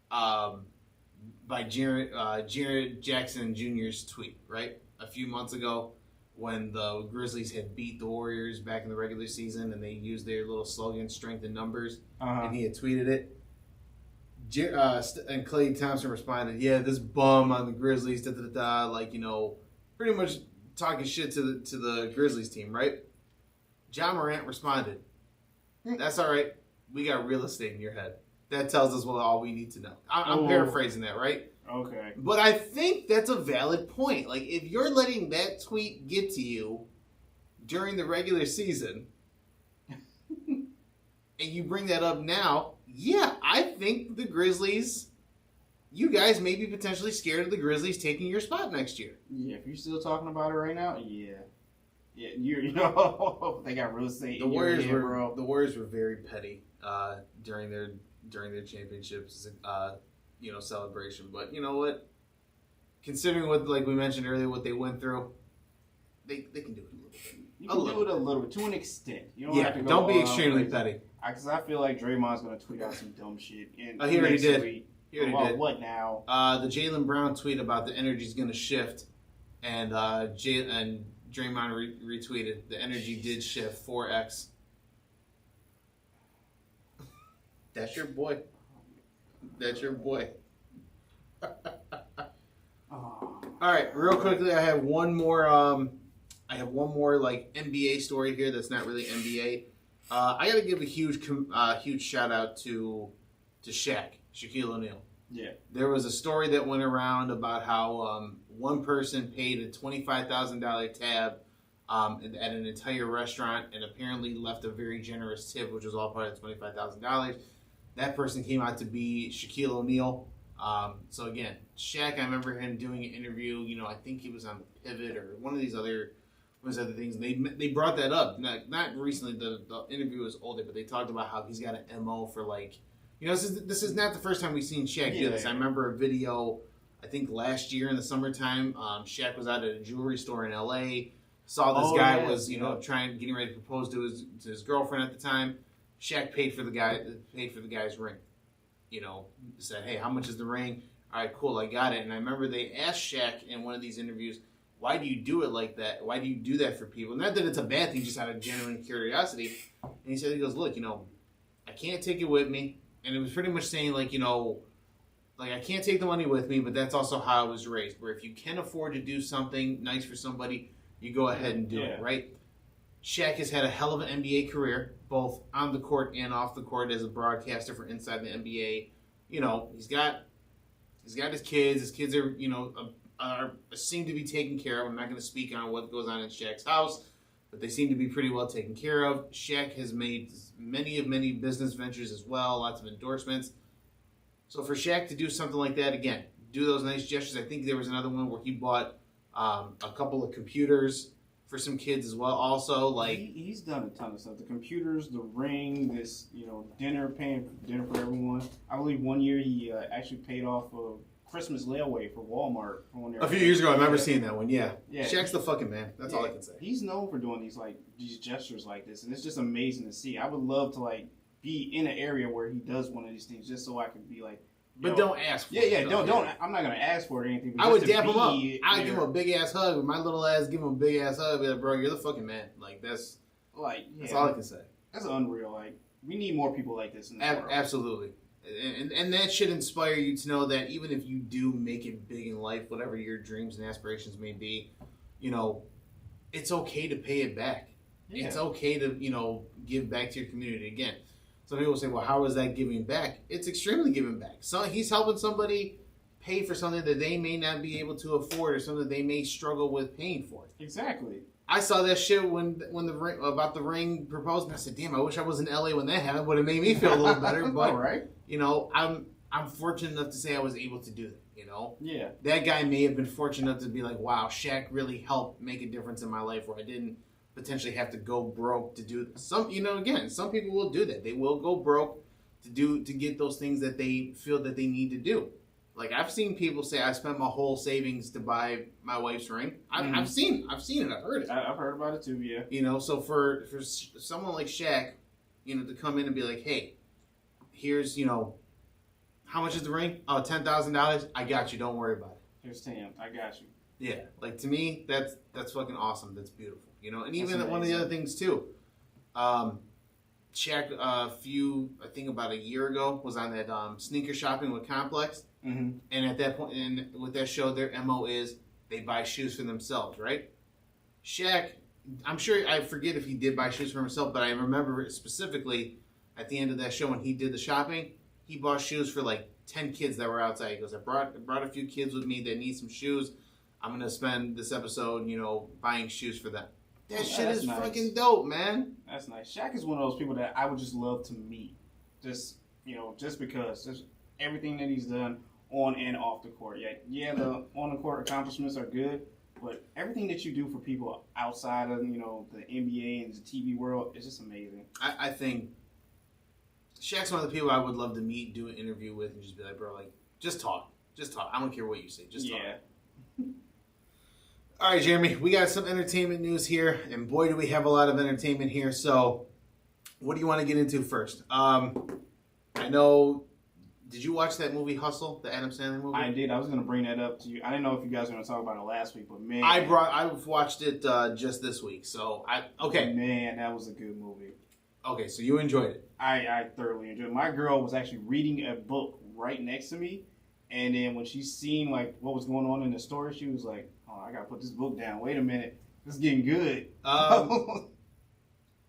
by Jared Jackson Jr.'s tweet, right? A few months ago when the Grizzlies had beat the Warriors back in the regular season and they used their little slogan, strength in numbers, and he had tweeted it. And Klay Thompson responded, yeah, this bum on the Grizzlies, pretty much talking shit to the Grizzlies team, right? John Morant responded, that's all right. We got real estate in your head. That tells us all we need to know. I'm paraphrasing that, right? Okay. But I think that's a valid point. Like, if you're letting that tweet get to you during the regular season, and you bring that up now, yeah, I think the Grizzlies, you guys may be potentially scared of the Grizzlies taking your spot next year. Yeah, if you're still talking about it right now, yeah. Yeah, you know, they got real estate. The Warriors were very petty during their championships, celebration. But you know what? Considering what, like we mentioned earlier, what they went through, they can do it a little bit. You can do it a little bit, to an extent. You don't have to go don't be extremely petty. Because I feel like Draymond's going to tweet out some dumb shit. He already did. He already did. What now? The Jaylen Brown tweet about the energy's going to shift, and Draymond retweeted the energy did shift 4x. That's your boy. That's your boy. All right, real quickly, I have one more. Like NBA story here that's not really NBA. I got to give a huge shout out to Shaquille O'Neal. Yeah. There was a story that went around about how one person paid a $25,000 tab at an entire restaurant and apparently left a very generous tip, which was all part of the $25,000. That person came out to be Shaquille O'Neal. So again, Shaq, I remember him doing an interview. I think he was on Pivot or one of these other things. They brought that up. Not recently. The interview was older, but they talked about how he's got an MO for this is not the first time we've seen Shaq do this. I remember a video, I think last year in the summertime, Shaq was out at a jewelry store in LA. Saw this guy was getting ready to propose to his girlfriend at the time. Shaq paid for the guy's ring. Said, hey, how much is the ring? All right, cool, I got it. And I remember they asked Shaq in one of these interviews, why do you do it like that? Why do you do that for people? Not that it's a bad thing, just out of genuine curiosity. And he said, look, I can't take it with me. And it was pretty much saying, I can't take the money with me, but that's also how I was raised. Where if you can afford to do something nice for somebody, you go ahead and do it, right? Shaq has had a hell of an NBA career, both on the court and off the court as a broadcaster for Inside the NBA. He's got his kids. His kids are seem to be taken care of. I'm not going to speak on what goes on in Shaq's house, but they seem to be pretty well taken care of. Shaq has made many business ventures as well, lots of endorsements. So for Shaq to do something like that, again, do those nice gestures. I think there was another one where he bought a couple of computers for some kids as well. Also, he's done a ton of stuff. The computers, the ring, this paying dinner for everyone. I believe one year he actually paid off a Christmas layaway for Walmart. A few years ago, I remember seeing that one. Yeah. Shaq's the fucking man. That's all I can say. He's known for doing these gestures like this, and it's just amazing to see. I would love to be in an area where he does one of these things, just so I could be like. But don't ask for it. Yeah, don't. I'm not gonna ask for it or anything. I would dap him up. I'd give him a big ass hug. With my little ass, give him a big ass hug. Be like, bro, you're the fucking man. That's all I can say. That's unreal. We need more people like this in the world. Absolutely. And that should inspire you to know that even if you do make it big in life, whatever your dreams and aspirations may be, it's okay to pay it back. Yeah. It's okay to, give back to your community. Again, some people say, well, how is that giving back? It's extremely giving back. So he's helping somebody pay for something that they may not be able to afford or something they may struggle with paying for. Exactly. I saw that shit when the ring proposed, and I said, "Damn, I wish I was in LA when that happened. Would have made me feel a little better." But right. I'm fortunate enough to say I was able to do that. Yeah. That guy may have been fortunate enough to be like, "Wow, Shaq really helped make a difference in my life, where I didn't potentially have to go broke to do some." Again, some people will do that. They will go broke to get those things that they feel that they need to do. I've seen people say, I spent my whole savings to buy my wife's ring. I've seen it. I've heard it. I've heard about it too. Yeah. So for someone like Shaq, to come in and be like, hey, here's how much is the ring? Oh, $10,000. I got you. Don't worry about it. Here's 10. I got you. Yeah. To me, that's fucking awesome. That's beautiful. And even one of the other things too. Shaq, I think about a year ago, was on that sneaker shopping with Complex. Mm-hmm. And at that point, and with that show, their MO is they buy shoes for themselves, right? Shaq, I'm sure, I forget if he did buy shoes for himself, but I remember specifically at the end of that show when he did the shopping, he bought shoes for like 10 kids that were outside. He goes, I brought a few kids with me that need some shoes. I'm going to spend this episode, buying shoes for them. That shit is nice. Fucking dope, man. That's nice. Shaq is one of those people that I would just love to meet. Just because. Just everything that he's done on and off the court. Yeah, the on-the-court accomplishments are good, but everything that you do for people outside of, the NBA and the TV world is just amazing. I think Shaq's one of the people I would love to meet, do an interview with, and just be like, bro, like, just talk. Just talk. I don't care what you say. Just talk. All right, Jeremy, we got some entertainment news here, and boy, do we have a lot of entertainment here. So what do you want to get into first? I know, did you watch that movie Hustle, the Adam Sandler movie? I did. I was going to bring that up to you. I didn't know if you guys were going to talk about it last week, but man. I watched it just this week, so okay. Man, that was a good movie. Okay, so you enjoyed it. I thoroughly enjoyed it. My girl was actually reading a book right next to me, and then when she seen like what was going on in the story, she was like, "Oh, I gotta put this book down. Wait a minute, this is getting good."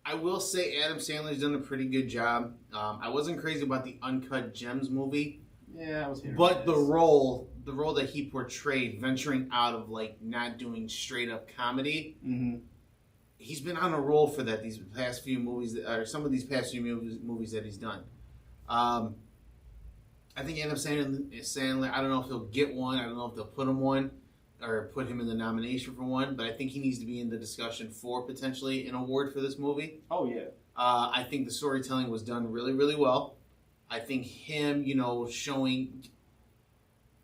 I will say Adam Sandler's done a pretty good job. I wasn't crazy about the Uncut Gems movie. Yeah, I was here. But the role that he portrayed, venturing out of like not doing straight up comedy, he's been on a roll for that these past few movies, or some of these past few movies that he's done. I think Adam Sandler, I don't know if he'll get one. I don't know if they'll put him one or put him in the nomination for one, but I think he needs to be in the discussion for potentially an award for this movie. Oh, yeah. I think the storytelling was done really, really well. I think him, showing...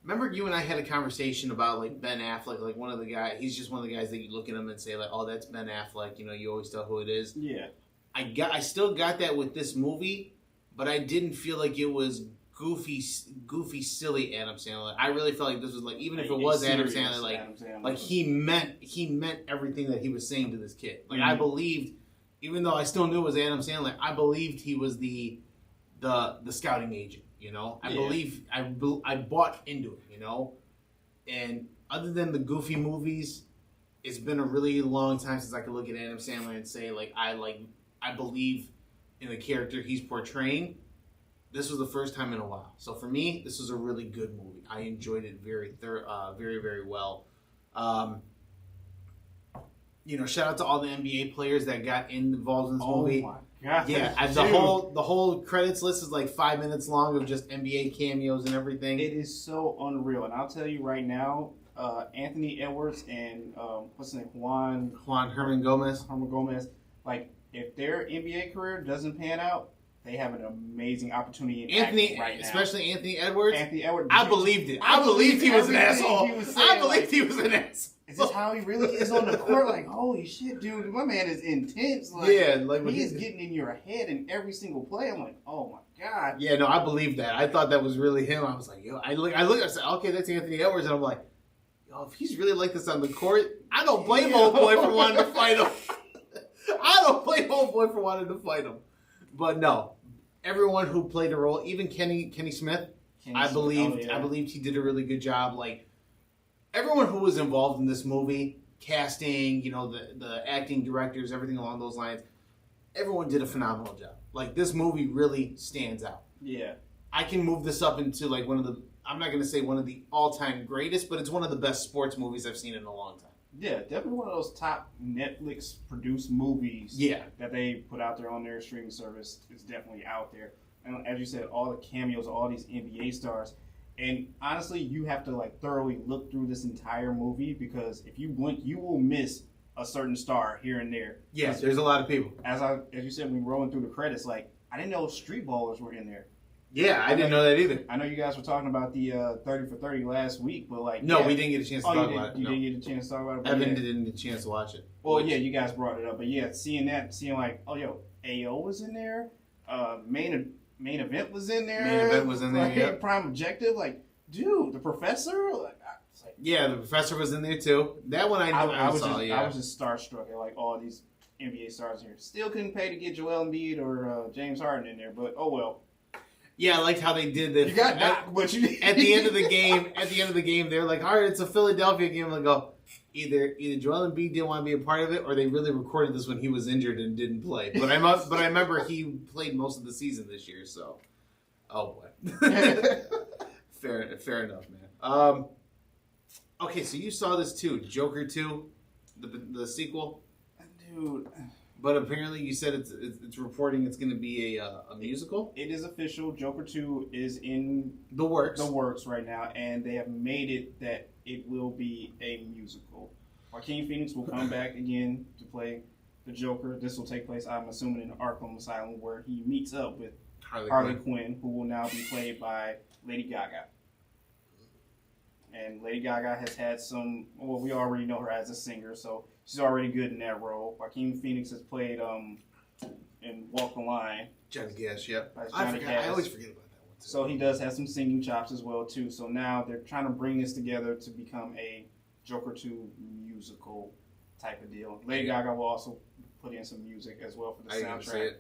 Remember you and I had a conversation about, like, Ben Affleck, like, one of the guys... He's just one of the guys that you look at him and say, like, oh, that's Ben Affleck. You always tell who it is. Yeah. I still got that with this movie, but I didn't feel like it was goofy, silly Adam Sandler. I really felt like this was, like, even if it was Adam Sandler, like he meant everything that he was saying to this kid. Like, I believed... Even though I still knew it was Adam Sandler, I believed he was the scouting agent, I bought into it, And other than the goofy movies, it's been a really long time since I could look at Adam Sandler and say, I believe in the character he's portraying. This was the first time in a while. So for me, this was a really good movie. I enjoyed it very, very well. Shout out to all the NBA players that got involved in this movie. Oh my God! Yeah, the whole credits list is like 5 minutes long of just NBA cameos and everything. It is so unreal, and I'll tell you right now, Anthony Edwards and what's his name, Juan Hernan Gomez. Like, if their NBA career doesn't pan out, they have an amazing opportunity in acting right now. Especially Anthony Edwards. I believed it. I believed he was an asshole. I believed he was an asshole. Is this how he really is on the court? Like, holy shit, dude, my man is intense. Like, he is getting in your head in every single play. I'm like, oh my God. Yeah, no, I believe that. I thought that was really him. I was like, yo, I looked, I said, okay, that's Anthony Edwards, and I'm like, yo, if he's really like this on the court, I don't blame old boy for wanting to fight him. I don't blame old boy for wanting to fight him. But no, everyone who played a role, even Kenny Smith, I believed he did a really good job. Like, everyone who was involved in this movie, casting, the acting directors, everything along those lines, everyone did a phenomenal job. Like, this movie really stands out. Yeah. I can move this up into, like, I'm not going to say one of the all-time greatest, but it's one of the best sports movies I've seen in a long time. Yeah, definitely one of those top Netflix-produced movies that they put out there on their streaming service. It's definitely out there. And as you said, all the cameos of all these NBA stars. And honestly, you have to thoroughly look through this entire movie, because if you blink, you will miss a certain star here and there. Yes, there's a lot of people. As you said, when we were rolling through the credits, I didn't know street ballers were in there. Yeah, I didn't know that either. I know you guys were talking about the 30 for 30 last week, but no, we didn't get a chance to talk about it. You didn't get a chance to talk about it. Evan didn't get a chance to watch it. Well, yeah, you guys brought it up, but yeah, seeing AO was in there, main event was in there. Main event was in there. Yeah. Prime Objective, dude, the professor. Yeah, the professor was in there too. That one I saw. I was just starstruck at all these NBA stars here. Still couldn't pay to get Joel Embiid or James Harden in there, but oh well. Yeah, I liked how they did that. You got knocked, but you at the end of the game. At the end of the game, they're like, "All right, it's a Philadelphia game." I go, either Joel Embiid didn't want to be a part of it, or they really recorded this when he was injured and didn't play. But I remember he played most of the season this year. So, oh boy, fair enough, man. Okay, so you saw this too, Joker 2, the sequel, dude. But apparently, you said it's reporting it's going to be a musical. It is official. Joker 2 is in the works right now, and they have made it that it will be a musical. Joaquin Phoenix will come back again to play the Joker. This will take place, I'm assuming, in Arkham Asylum, where he meets up with Harley Quinn, who will now be played by Lady Gaga. And Lady Gaga has had some. Well, we already know her as a singer, so she's already good in that role. Joaquin Phoenix has played in Walk the Line. Johnny Cash, yeah. I always forget about that one too. So he does have some singing chops as well too. So now they're trying to bring this together to become a Joker 2 musical type of deal. Lady Gaga will also put in some music as well for the soundtrack.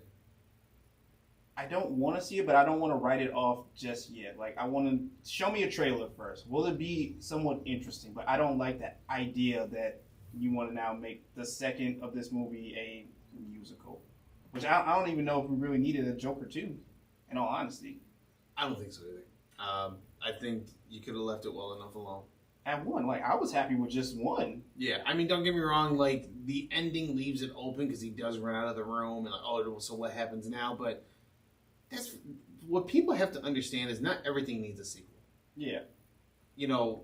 I don't want to see it, but I don't want to write it off just yet. Like, I want to show me a trailer first. Will it be somewhat interesting? But I don't like that idea that you want to now make the second of this movie a musical, which I don't even know if we really needed a Joker 2, in all honesty. I don't think so either. I think you could have left it well enough alone. At one, like, I was happy with just one. Yeah, I mean, don't get me wrong. Like, the ending leaves it open because he does run out of the room, and like, oh, so what happens now? But that's what people have to understand is not everything needs a sequel. Yeah. You know,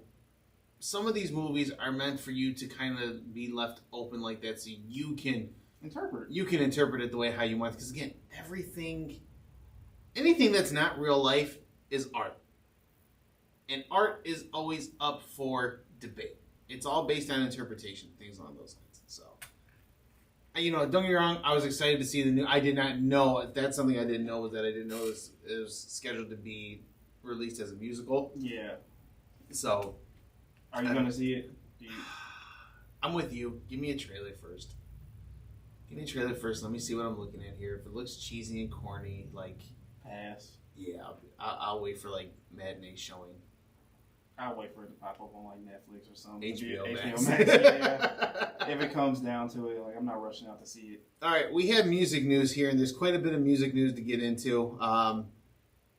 some of these movies are meant for you to kind of be left open like that so you can interpret. You can interpret it the way how you want. Because again, anything that's not real life is art. And art is always up for debate. It's all based on interpretation, things along those lines. So, you know, don't get me wrong, I was excited to see the new. I did not know, that's something I didn't know, was that I didn't know it was scheduled to be released as a musical. Yeah. So, are you going to see it? I'm with you. Give me a trailer first. Let me see what I'm looking at here. If it looks cheesy and corny, like, pass. Yeah, I'll wait for like matinee showing. I'll wait for it to pop up on like Netflix or something. HBO Max. Yeah. If it comes down to it, like, I'm not rushing out to see it. All right, we have music news here, and there's quite a bit of music news to get into.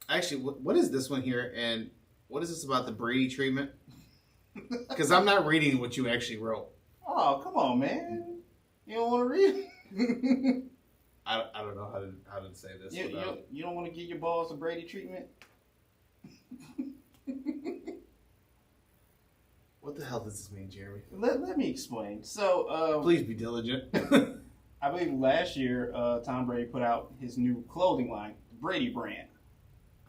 Actually, what is this one here, and what is this about the Brady treatment? Because I'm not reading what you actually wrote. Oh, come on, man! You don't want to read it? I don't know how to say this. You don't want to give your balls a Brady treatment? What the hell does this mean, Jeremy? Let me explain. So, please be diligent. I believe last year, Tom Brady put out his new clothing line, the Brady brand.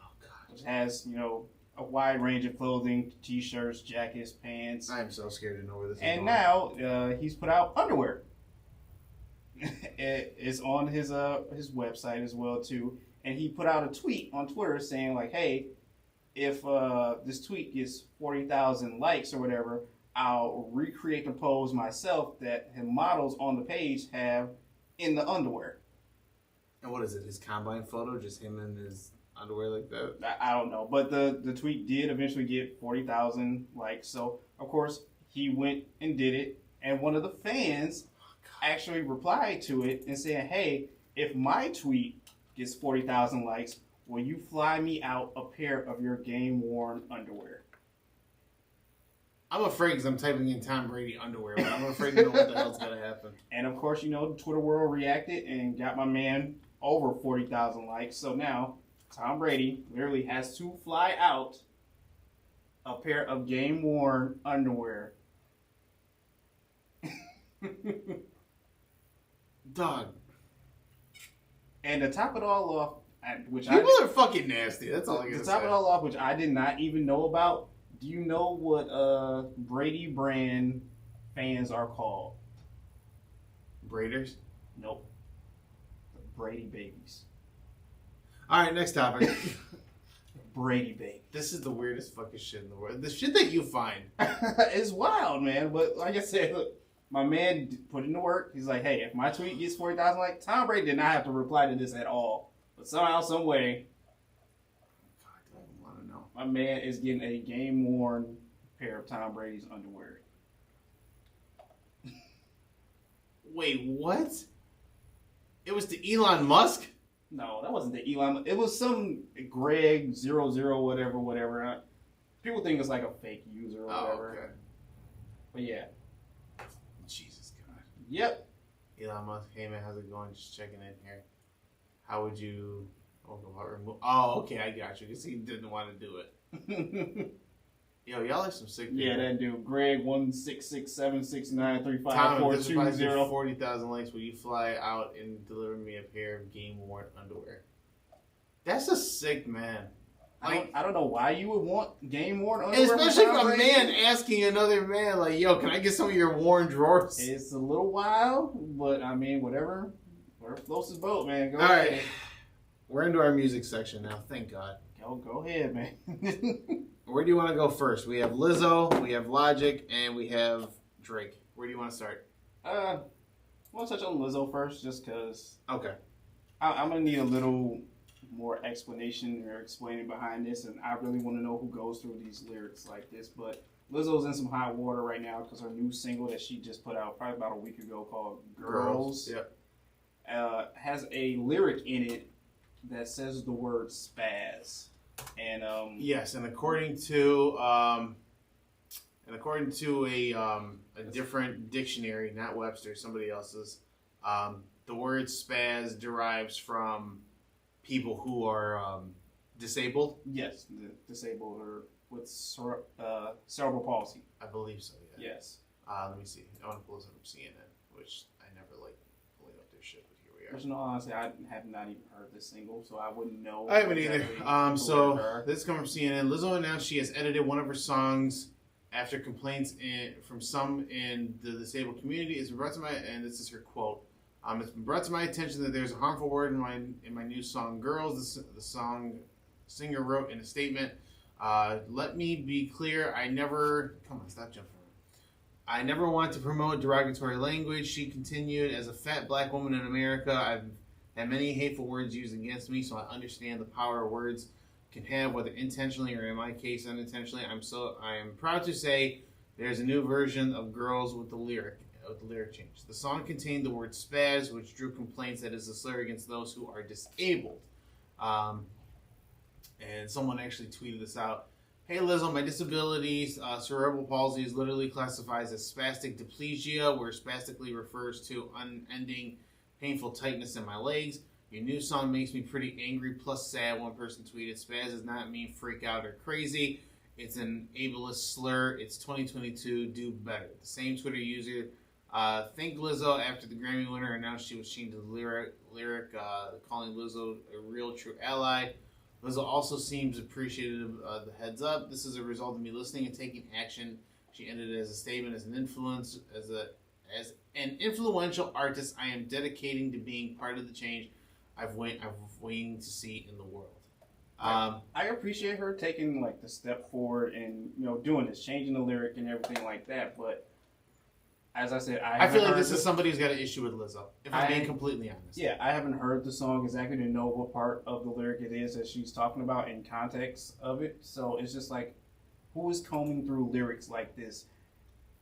Oh God! Which has, you know, a wide range of clothing: t-shirts, jackets, pants. I am so scared to know where this is going. And now he's put out underwear. It's on his website as well too, and he put out a tweet on Twitter saying like, "Hey, if this tweet gets 40,000 likes or whatever, I'll recreate the pose myself that his models on the page have in the underwear." And what is it? His combine photo, just him in his underwear like that? I don't know, but the tweet did eventually get 40,000 likes. So of course he went and did it, and one of the fans actually replied to it and said, "Hey, if my tweet gets 40,000 likes, will you fly me out a pair of your game-worn underwear?" I'm afraid because I'm typing in Tom Brady underwear, but I'm afraid to know what the hell's going to happen. And of course, you know, the Twitter world reacted and got my man over 40,000 likes. So now, Tom Brady literally has to fly out a pair of game-worn underwear. Dog. And to top it all off, people are fucking nasty. That's all I gotta say. To top it all off, which I did not even know about. Do you know what Brady brand fans are called? Braiders? Nope. The Brady babies. All right, next topic. Brady baby. This is the weirdest fucking shit in the world. The shit that you find. It's wild, man. But like I said, look. My man put in the work. He's like, "Hey, if my tweet gets 40,000 likes," Tom Brady did not have to reply to this at all. But somehow, some way, God, I don't want to know. My man is getting a game-worn pair of Tom Brady's underwear. Wait, what? It was to Elon Musk? No, that wasn't the Elon. It was some Greg 00 whatever. People think it's like a fake user or whatever. Okay. But yeah. Jesus God. Yep. Elon Musk, hey man, how's it going? Just checking in here. How would you... Oh, okay, I got you. Because he didn't want to do it. Yo, y'all are some sick people. Yeah, that dude. Greg 16676935420. Tom, this is 40,000 likes. Will you fly out and deliver me a pair of game-worn underwear? That's a sick man. Like, I don't know why you would want game-worn underwear. Especially if a man asking another man, like, yo, can I get some of your worn drawers? It's a little wild, but I mean, whatever floats his boat, man. Go All ahead. right. We're into our music section now, thank God. Go ahead, man. Where do you want to go first? We have Lizzo, we have Logic, and we have Drake. Where do you want to start? I want to touch on Lizzo first, just because. Okay. I'm gonna need a little more explanation or explaining behind this, and I really want to know who goes through these lyrics like this. But Lizzo's in some hot water right now because her new single that she just put out probably about a week ago called Girls. Yep. Has a lyric in it that says the word spaz. And yes, and according to a different dictionary, not Webster, somebody else's, the word spaz derives from people who are disabled. Yes, disabled or with cerebral palsy. I believe so. Yeah. Yes. Let me see. I want to pull this up from CNN, which I never like pulling up their shit. There's no, honestly, I have not even heard this single, so I wouldn't know. I haven't either. So this is coming from CNN. Lizzo announced she has edited one of her songs after complaints from some in the disabled community. It's been brought to and this is her quote. It's been brought to my attention that there's a harmful word in my new song "Girls." The song singer wrote in a statement. Let me be clear. I never want to promote derogatory language, she continued. As a fat black woman in America, I've had many hateful words used against me, so I understand the power words can have, whether intentionally or in my case unintentionally. I am proud to say there's a new version of Girls with the lyric change. The song contained the word spaz, which drew complaints that is a slur against those who are disabled. And someone actually tweeted this out. Hey Lizzo, my disability, cerebral palsy, is literally classified as spastic diplegia, where spastically refers to unending painful tightness in my legs. Your new song makes me pretty angry plus sad, one person tweeted. Spaz does not mean freak out or crazy. It's an ableist slur. It's 2022. Do better. The same Twitter user thanked Lizzo after the Grammy winner announced she was changing the lyric calling Lizzo a real true ally. Lizzo also seems appreciative of the heads up. This is a result of me listening and taking action. She ended it as a statement as an influential artist. I am dedicating to being part of the change I've waiting to see in the world. I appreciate her taking like the step forward and doing this, changing the lyric and everything like that. But as I said, I feel like this is somebody who's got an issue with Lizzo, if I'm being completely honest. Yeah, I haven't heard the song exactly to know what part of the lyric it is that she's talking about in context of it. So it's just like, who is combing through lyrics like this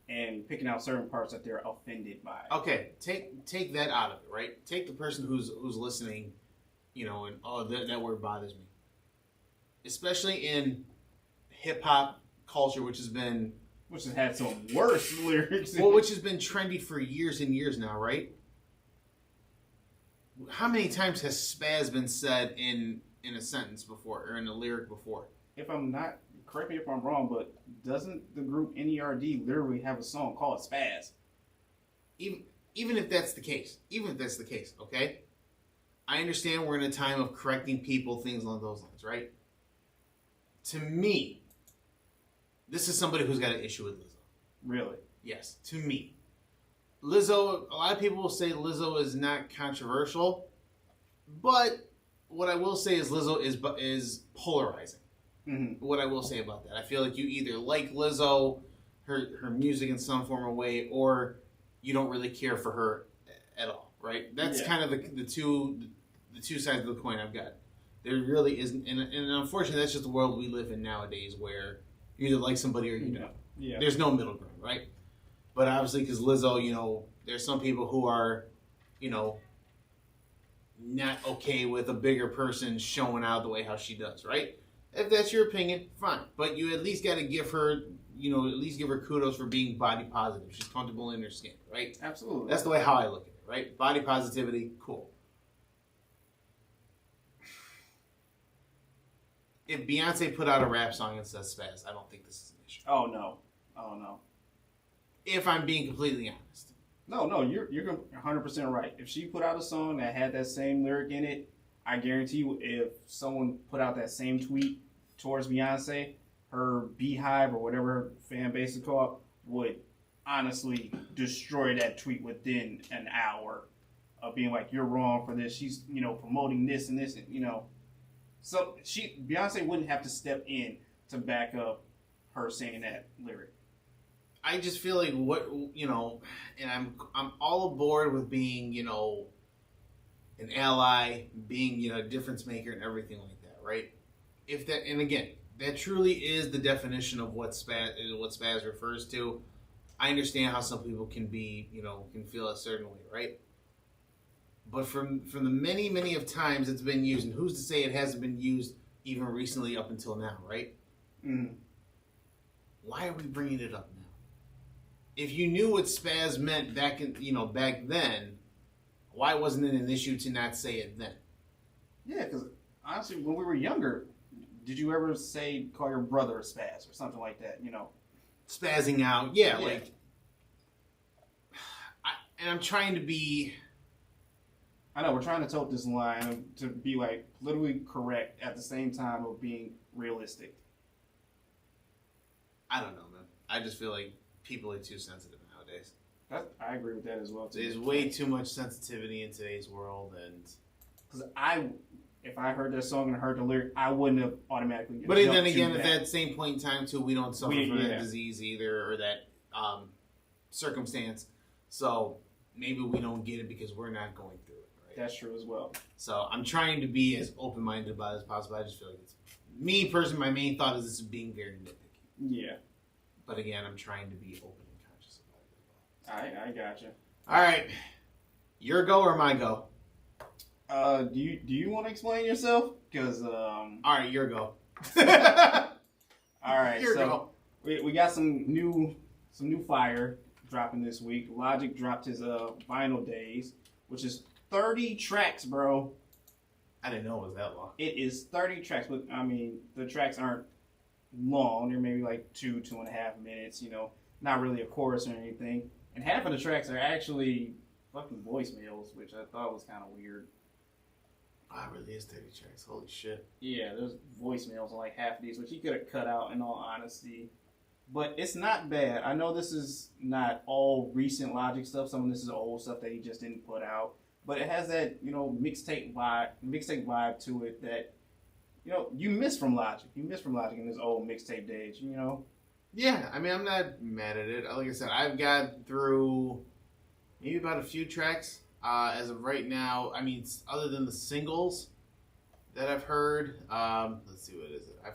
and picking out certain parts that they're offended by? Okay, take that out of it, right? Take the person who's listening, and that word bothers me. Especially in hip-hop culture, which has had some worse lyrics. Well, which has been trendy for years and years now, right? How many times has spaz been said in a sentence before, or in a lyric before? If I'm not, correct me if I'm wrong, but doesn't the group NERD literally have a song called Spaz? Even if that's the case, okay? I understand we're in a time of correcting people, things along those lines, right? To me, this is somebody who's got an issue with Lizzo. Really? Yes, to me. Lizzo, a lot of people will say Lizzo is not controversial, but what I will say is Lizzo is polarizing. Mm-hmm. What I will say about that. I feel like you either like Lizzo, her music in some form or way, or you don't really care for her at all, right? That's kind of the two sides of the coin I've got. There really isn't, and unfortunately that's just the world we live in nowadays, where you either like somebody or you don't. Yeah. There's no middle ground, right? But obviously, because Lizzo, you know, there's some people who are, you know, not okay with a bigger person showing out the way how she does, right? If that's your opinion, fine. But you at least got to give her, you know, at least give her kudos for being body positive. She's comfortable in her skin, right? Absolutely. That's the way how I look at it, right? Body positivity, cool. If Beyonce put out a rap song and says spaz, I don't think this is an issue. Oh, no. If I'm being completely honest. No, you're 100% right. If she put out a song that had that same lyric in it, I guarantee you if someone put out that same tweet towards Beyonce, her beehive or whatever her fan base is called would honestly destroy that tweet within an hour of being like, you're wrong for this. She's, you know, promoting this and this, and, you know. So Beyonce wouldn't have to step in to back up her saying that lyric. I just feel like what, you know, and I'm all aboard with being, you know, an ally, being, you know, a difference maker and everything like that, right? If that, and again, that truly is the definition of what spaz refers to. I understand how some people can be, you know, can feel a certain way, right? But from the many, many of times it's been used, and who's to say it hasn't been used even recently up until now, right? Mm. Why are we bringing it up now? If you knew what spaz meant back then, why wasn't it an issue to not say it then? Yeah, because honestly, when we were younger, did you ever call your brother a spaz or something like that? You know, spazzing out, yeah. Like, and I'm trying to be. I know we're trying to tote this line to be like politically correct at the same time of being realistic. I don't know, man. I just feel like people are too sensitive nowadays. I agree with that as well. There's way too much sensitivity in today's world, and because if I heard that song and heard the lyric, I wouldn't have automatically. But then again, at that same point in time, too, we don't suffer from that disease either, or that circumstance. So maybe we don't get it because we're not going through it. Right? That's true as well. So I'm trying to be as open-minded about it as possible. I just feel like it's me personally. My main thought is this is being very nitpicky. Yeah. But again, I'm trying to be open and conscious about it as well. I gotcha. All right, your go or my go? Do you want to explain yourself? Because all right, your go. All right, your go. We got some new fire dropping this week. Logic dropped his Vinyl Days, which is 30 tracks, bro. I didn't know it was that long. It is 30 tracks, but I mean the tracks aren't long. They're maybe like 2.5 minutes. You know, not really a chorus or anything. And half of the tracks are actually fucking voicemails, which I thought was kind of weird. Oh, it really is 30 tracks. Holy shit. Yeah, there's voicemails on like half of these, which he could have cut out in all honesty. But it's not bad. I know this is not all recent Logic stuff. Some of this is old stuff that he just didn't put out. But it has that, you know, mixtape vibe to it that, you know, you miss from Logic. You miss from Logic in this old mixtape days, you know? Yeah, I mean, I'm not mad at it. Like I said, I've got through maybe about a few tracks as of right now. I mean, other than the singles that I've heard, let's see, what is it? I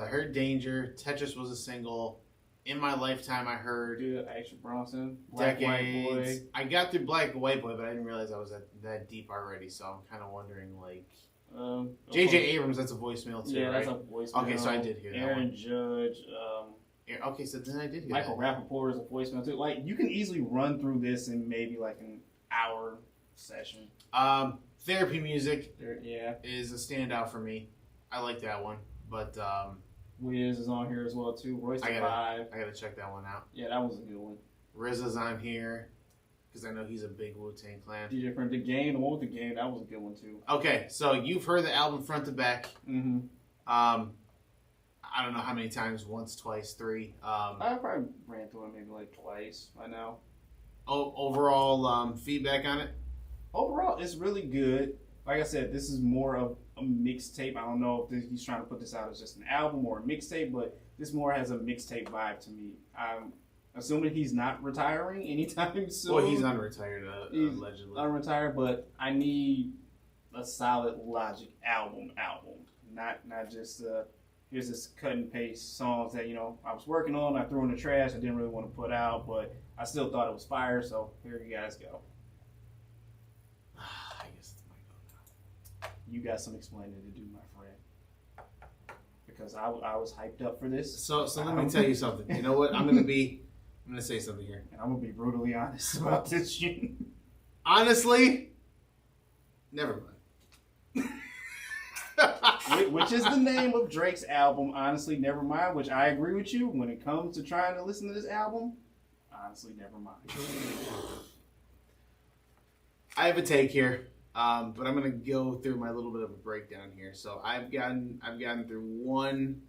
heard Danger. Tetris was a single. In My Lifetime, I heard Action Bronson, Black Decades. White Boy. I got through Black and White Boy, but I didn't realize I was that deep already. So I'm kind of wondering, like, J.J. Abrams. That's a voicemail too, yeah, right? that's a voicemail. Okay, so I did hear that Aaron one. Judge. Okay, so then I did hear Michael that. Rappaport is a voicemail too. Like, you can easily run through this in maybe like an hour session. Therapy Music Yeah. is a standout for me. I like that one, but Wiz is on here as well too. Royce the Five. I gotta check that one out. Yeah, that was a good one. RZA's on here because I know he's a big Wu-Tang Clan. DJ from The Game, the one with The Game, that was a good one too. Okay, so you've heard the album front to back. Mm-hmm. I don't know how many times, once, twice, three. I probably ran through it maybe like twice by now. Overall feedback on it? Overall, it's really good. Like I said, this is more of a mixtape. I don't know if he's trying to put this out as just an album or a mixtape, but this more has a mixtape vibe to me. I'm assuming he's not retiring anytime soon. Well, he's unretired, allegedly. Unretired, but I need a solid Logic album. Not just here's this cut and paste songs that, I was working on, I threw in the trash, I didn't really want to put out, but I still thought it was fire, so here you guys go. I guess it's my go now. You got some explaining to do, my friend. Because I was hyped up for this. So let me tell you something. You know what? I'm gonna say something here. And I'm gonna be brutally honest about this shit. Honestly, never mind. Which is the name of Drake's album, honestly, Nevermind, which I agree with you. When it comes to trying to listen to this album, honestly, Nevermind. I have a take here, but I'm gonna go through my little bit of a breakdown here. So I've gotten through one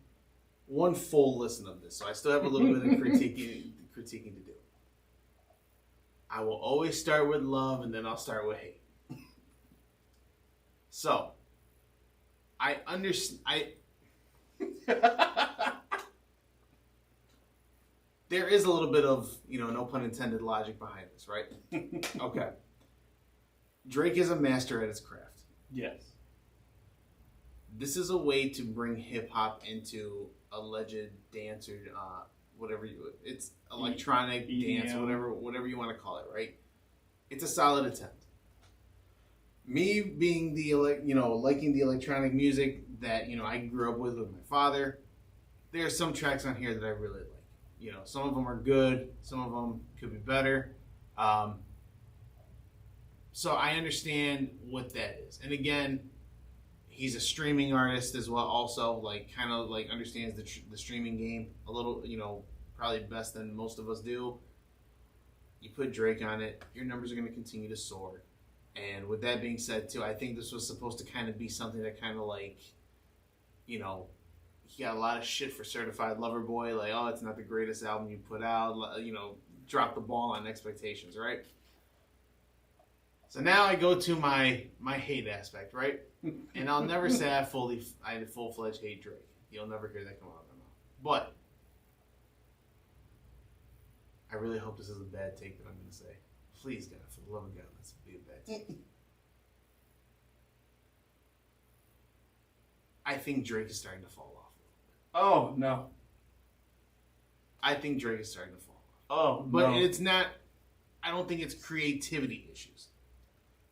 full listen of this, so I still have a little bit of critiquing to do. I will always start with love, and then I'll start with hate. So I understand. There is a little bit of, no pun intended, logic behind this, right? Okay. Drake is a master at his craft. Yes. This is a way to bring hip hop into alleged dance or it's electronic dance, whatever you want to call it, right? It's a solid attempt. Me being liking the electronic music that, I grew up with my father, there are some tracks on here that I really like. Some of them are good, some of them could be better. So I understand what that is. And again, he's a streaming artist as well, also, kind of understands the streaming game a little, probably best than most of us do. You put Drake on it, your numbers are going to continue to soar. And with that being said, too, I think this was supposed to kind of be something that kind of he got a lot of shit for Certified Lover Boy, it's not the greatest album you put out, drop the ball on expectations, right? So now I go to my hate aspect, right? And I'll never say I full-fledged hate Drake. You'll never hear that come out of my mouth. But I really hope this is a bad take that I'm going to say. Please, God, for the love of God, let's be a bad take. I think Drake is starting to fall off a little bit. Oh, no. I think Drake is starting to fall off. Oh, but no. It's not, I don't think it's creativity issues.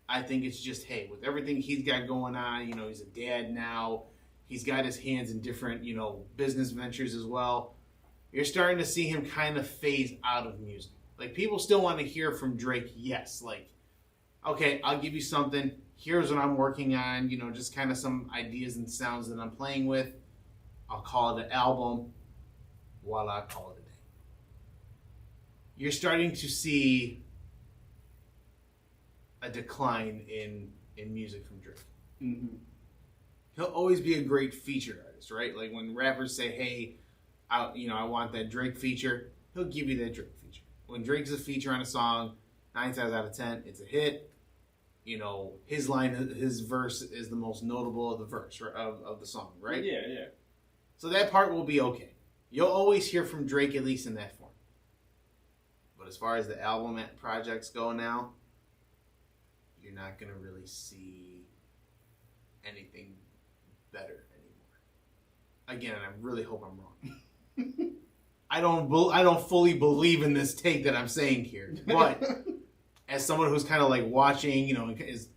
I think it's just, hey, with everything he's got going on, he's a dad now. He's got his hands in different, business ventures as well. You're starting to see him kind of phase out of music. People still want to hear from Drake, yes. Okay, I'll give you something. Here's what I'm working on, just kind of some ideas and sounds that I'm playing with. I'll call it an album. Voila, call it a day. You're starting to see a decline in music from Drake. Mm-hmm. He'll always be a great feature artist, right? When rappers say, hey, I want that Drake feature, he'll give you that Drake feature. When Drake's a feature on a song, 9 times out of 10, it's a hit. His verse is the most notable of the verse of the song, right? Yeah. So that part will be okay. You'll always hear from Drake, at least in that form. But as far as the album projects go now, you're not going to really see anything better anymore. Again, I really hope I'm wrong. I don't fully believe in this take that I'm saying here, but as someone who's kind of watching, is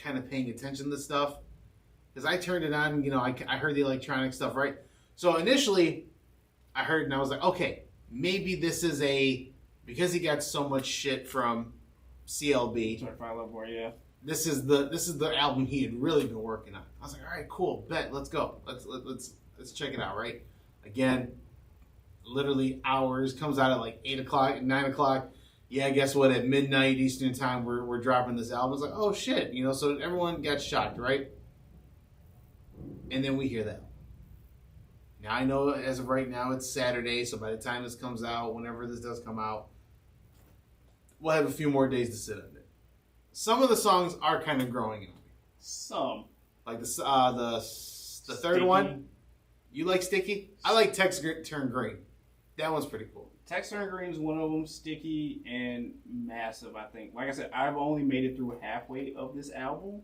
kind of paying attention to stuff, because I turned it on, I heard the electronic stuff, right? So initially, I heard and I was like, okay, maybe this is because he got so much shit from CLB. Certified Lover Boy, yeah. This is the album he had really been working on. I was like, all right, cool, bet, let's go, let's check it out, right? Again, literally hours, comes out at 8 o'clock, 9 o'clock. Yeah, guess what? At midnight Eastern time, we're dropping this album. It's like, oh shit, so everyone got shocked, right? And then we hear that. Now I know as of right now it's Saturday, so by the time this comes out, whenever this does come out, we'll have a few more days to sit on it. Some of the songs are kind of growing on me. Some. The third one. You like Sticky? I like Text Turn Green. That one's pretty cool. Text Turn Green is one of them. Sticky and Massive, I think. Like I said, I've only made it through halfway of this album.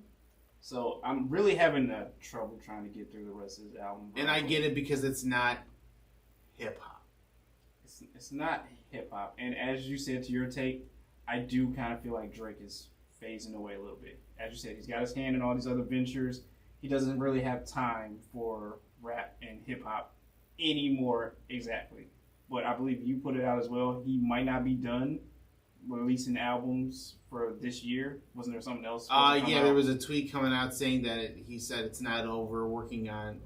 So I'm really having trouble trying to get through the rest of his album. Bro. And I get it because it's not hip hop. It's not hip hop. And as you said to your take, I do kind of feel like Drake is phasing away a little bit. As you said, he's got his hand in all these other ventures. He doesn't really have time for rap and hip hop anymore exactly. But I believe you put it out as well. He might not be done releasing albums for this year. Wasn't there something else? There was a tweet coming out saying that he said it's not over. Working on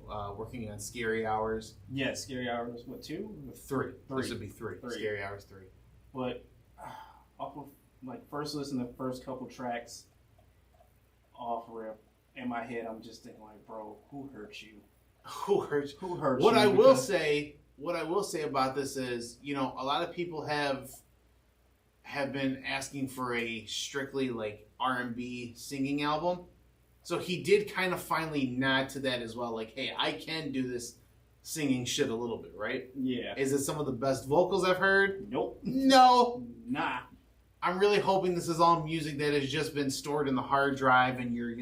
Scary Hours. Yeah, Scary Hours. What, 2? 3. This would be 3. Scary Hours 3. But off of first listen, the first couple tracks off rip, in my head, I'm just thinking like, bro, who hurt you? Who hurt you? Who hurt What you? What I will say about this is, a lot of people have been asking for a strictly like R&B singing album. So he did kind of finally nod to that as well. Like, hey, I can do this singing shit a little bit, right? Yeah. Is it some of the best vocals I've heard? Nope. No. Nah. I'm really hoping this is all music that has just been stored in the hard drive and you're,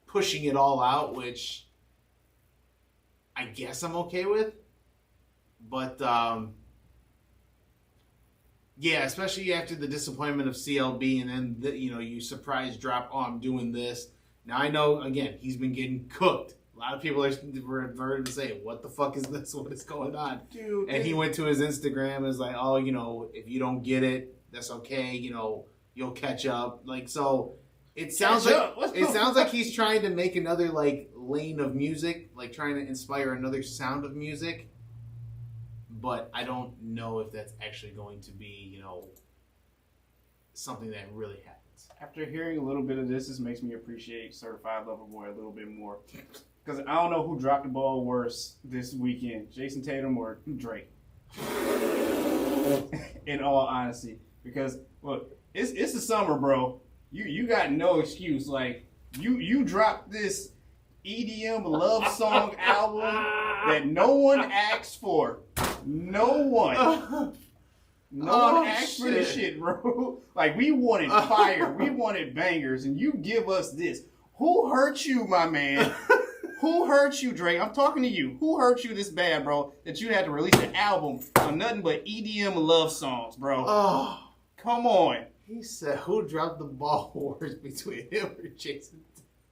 pushing it all out, which I guess I'm okay with. But, yeah, especially after the disappointment of CLB and then, you surprise drop, I'm doing this. Now, I know, again, he's been getting cooked. A lot of people are reverted to say, what the fuck is this? What is going on? Dude. And he went to his Instagram and was like, oh, if you don't get it, that's okay. You'll catch up. Like, so it sounds like he's trying to make another, like, lane of music, like trying to inspire another sound of music. But I don't know if that's actually going to be, something that really happens. After hearing a little bit of this makes me appreciate Certified Lover Boy a little bit more. Because I don't know who dropped the ball worse this weekend, Jason Tatum or Drake. In all honesty. Because, look, it's the summer, bro. You got no excuse. Like, you dropped this EDM love song album that no one asked for. No one. No one asked for this shit, bro. Like, we wanted fire. We wanted bangers, and you give us this. Who hurt you, my man? Who hurt you, Drake? I'm talking to you. Who hurt you this bad, bro, that you had to release an album on nothing but EDM love songs, bro? Oh. Come on. He said, who dropped the ball wars between him or Jason?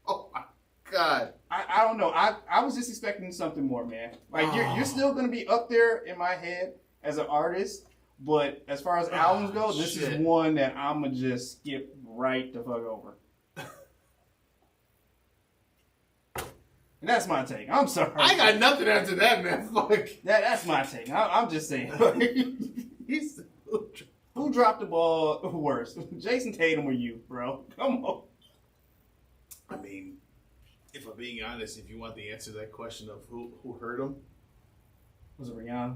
Oh, my God. I don't know. I was just expecting something more, man. Like, you're still going to be up there in my head as an artist, but as far as albums go, this is one that I'm going to just skip right the fuck over. And that's my take. I'm sorry. I got nothing after that, man. Fuck. That's my take. I'm just saying. Who dropped the ball worse? Jason Tatum or you, bro? Come on. I mean, if I'm being honest, if you want the answer to that question of who hurt him, was it Rihanna?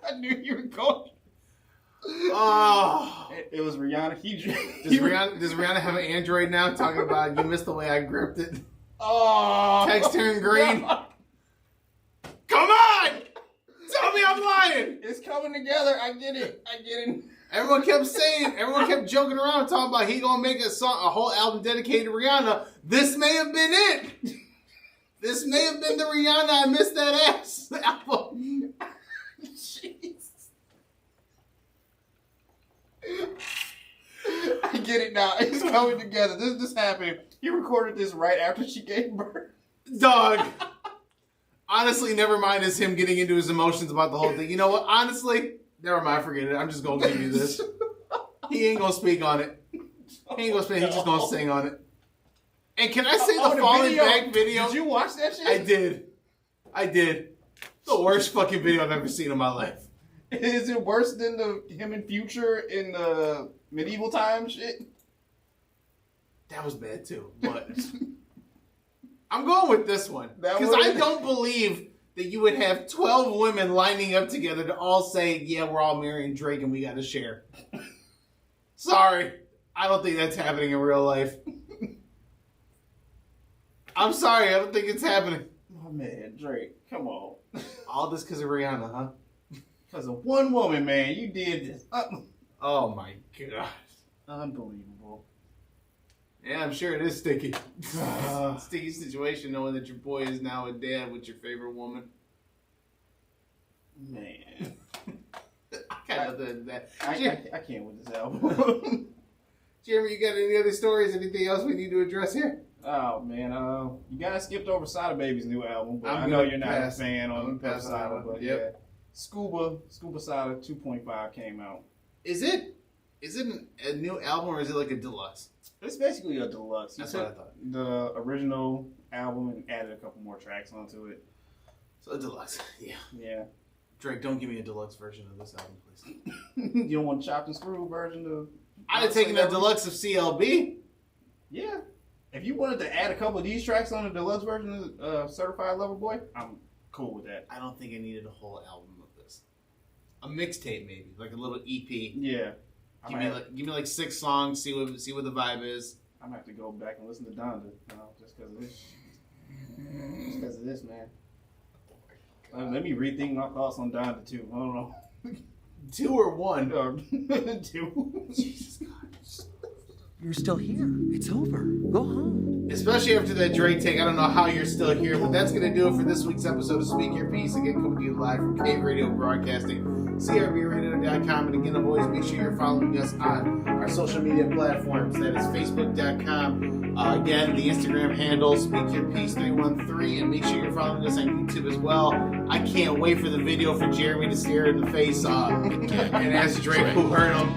I knew you were going. Oh, it was Rihanna. Does Rihanna have an Android now? Talking about you missed the way I gripped it. Oh, text turn green. God. Come on, tell me I'm lying. It's coming together. I get it. Everyone kept joking around talking about he gonna make a whole album dedicated to Rihanna. This may have been it. This may have been the Rihanna I missed that ass album. Jeez. I get it now. It's coming together. This happened. He recorded this right after she gave birth. Dog. Honestly, Nevermind is him getting into his emotions about the whole thing. You know what? Honestly, Nevermind, forget it. I'm just going to give you this. He ain't going to speak on it. He ain't going to speak. He's just going to sing on it. And can I say the Falling Back video? Did you watch that shit? I did. The worst fucking video I've ever seen in my life. Is it worse than him and Future in the medieval times shit? That was bad too, but I'm going with this one. Because I don't believe that you would have 12 women lining up together to all say, yeah, we're all marrying Drake and we got to share. Sorry. I don't think that's happening in real life. I'm sorry. I don't think it's happening. Oh, man. Drake, come on. All this because of Rihanna, huh? Because of one woman, man. You did this. Oh, my God. Unbelievable. Yeah, I'm sure it is sticky. Sticky situation knowing that your boy is now a dad with your favorite woman. Man. I can't with this album. Jeremy, you got any other stories? Anything else we need to address here? Oh man, you guys skipped over Sada Baby's new album, but I know you're not a fan on Sada, but yeah, Scuba Sada 2.5 came out. Is it a new album or is it like a deluxe? It's basically a deluxe. That's what I thought. The original album and added a couple more tracks onto it. So a deluxe, yeah. Yeah. Drake, don't give me a deluxe version of this album, please. You don't want a chopped and screw version of? I'd have taken a deluxe of CLB. Yeah. If you wanted to add a couple of these tracks on a deluxe version of Certified Lover Boy, I'm cool with that. I don't think I needed a whole album of this. A mixtape maybe, like a little EP. Yeah. Give me like 6 songs. See what the vibe is. I'm gonna have to go back and listen to Donda just because of this. Just because of this, man. Let me rethink my thoughts on Donda too. I don't know. 2 or 1? 2. Jesus God. You're still here. It's over. Go home. Especially after that Drake take. I don't know how you're still here, but that's going to do it for this week's episode of Speak Your Piece. Again, coming to you live from Cave Radio Broadcasting, CRBRadio.com. And again, always make sure you're following us on our social media platforms. That is Facebook.com. Again, the Instagram handle, Speak Your Piece 313. And make sure you're following us on YouTube as well. I can't wait for the video for Jeremy to stare in the face and ask Drake who hurt him.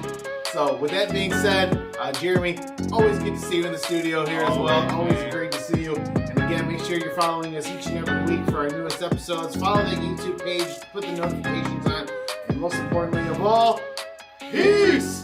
So, with that being said, Jeremy, always good to see you in the studio here as well. Always great to see you. And again, make sure you're following us each and every week for our newest episodes. Follow the YouTube page, put the notifications on, and most importantly of all, peace!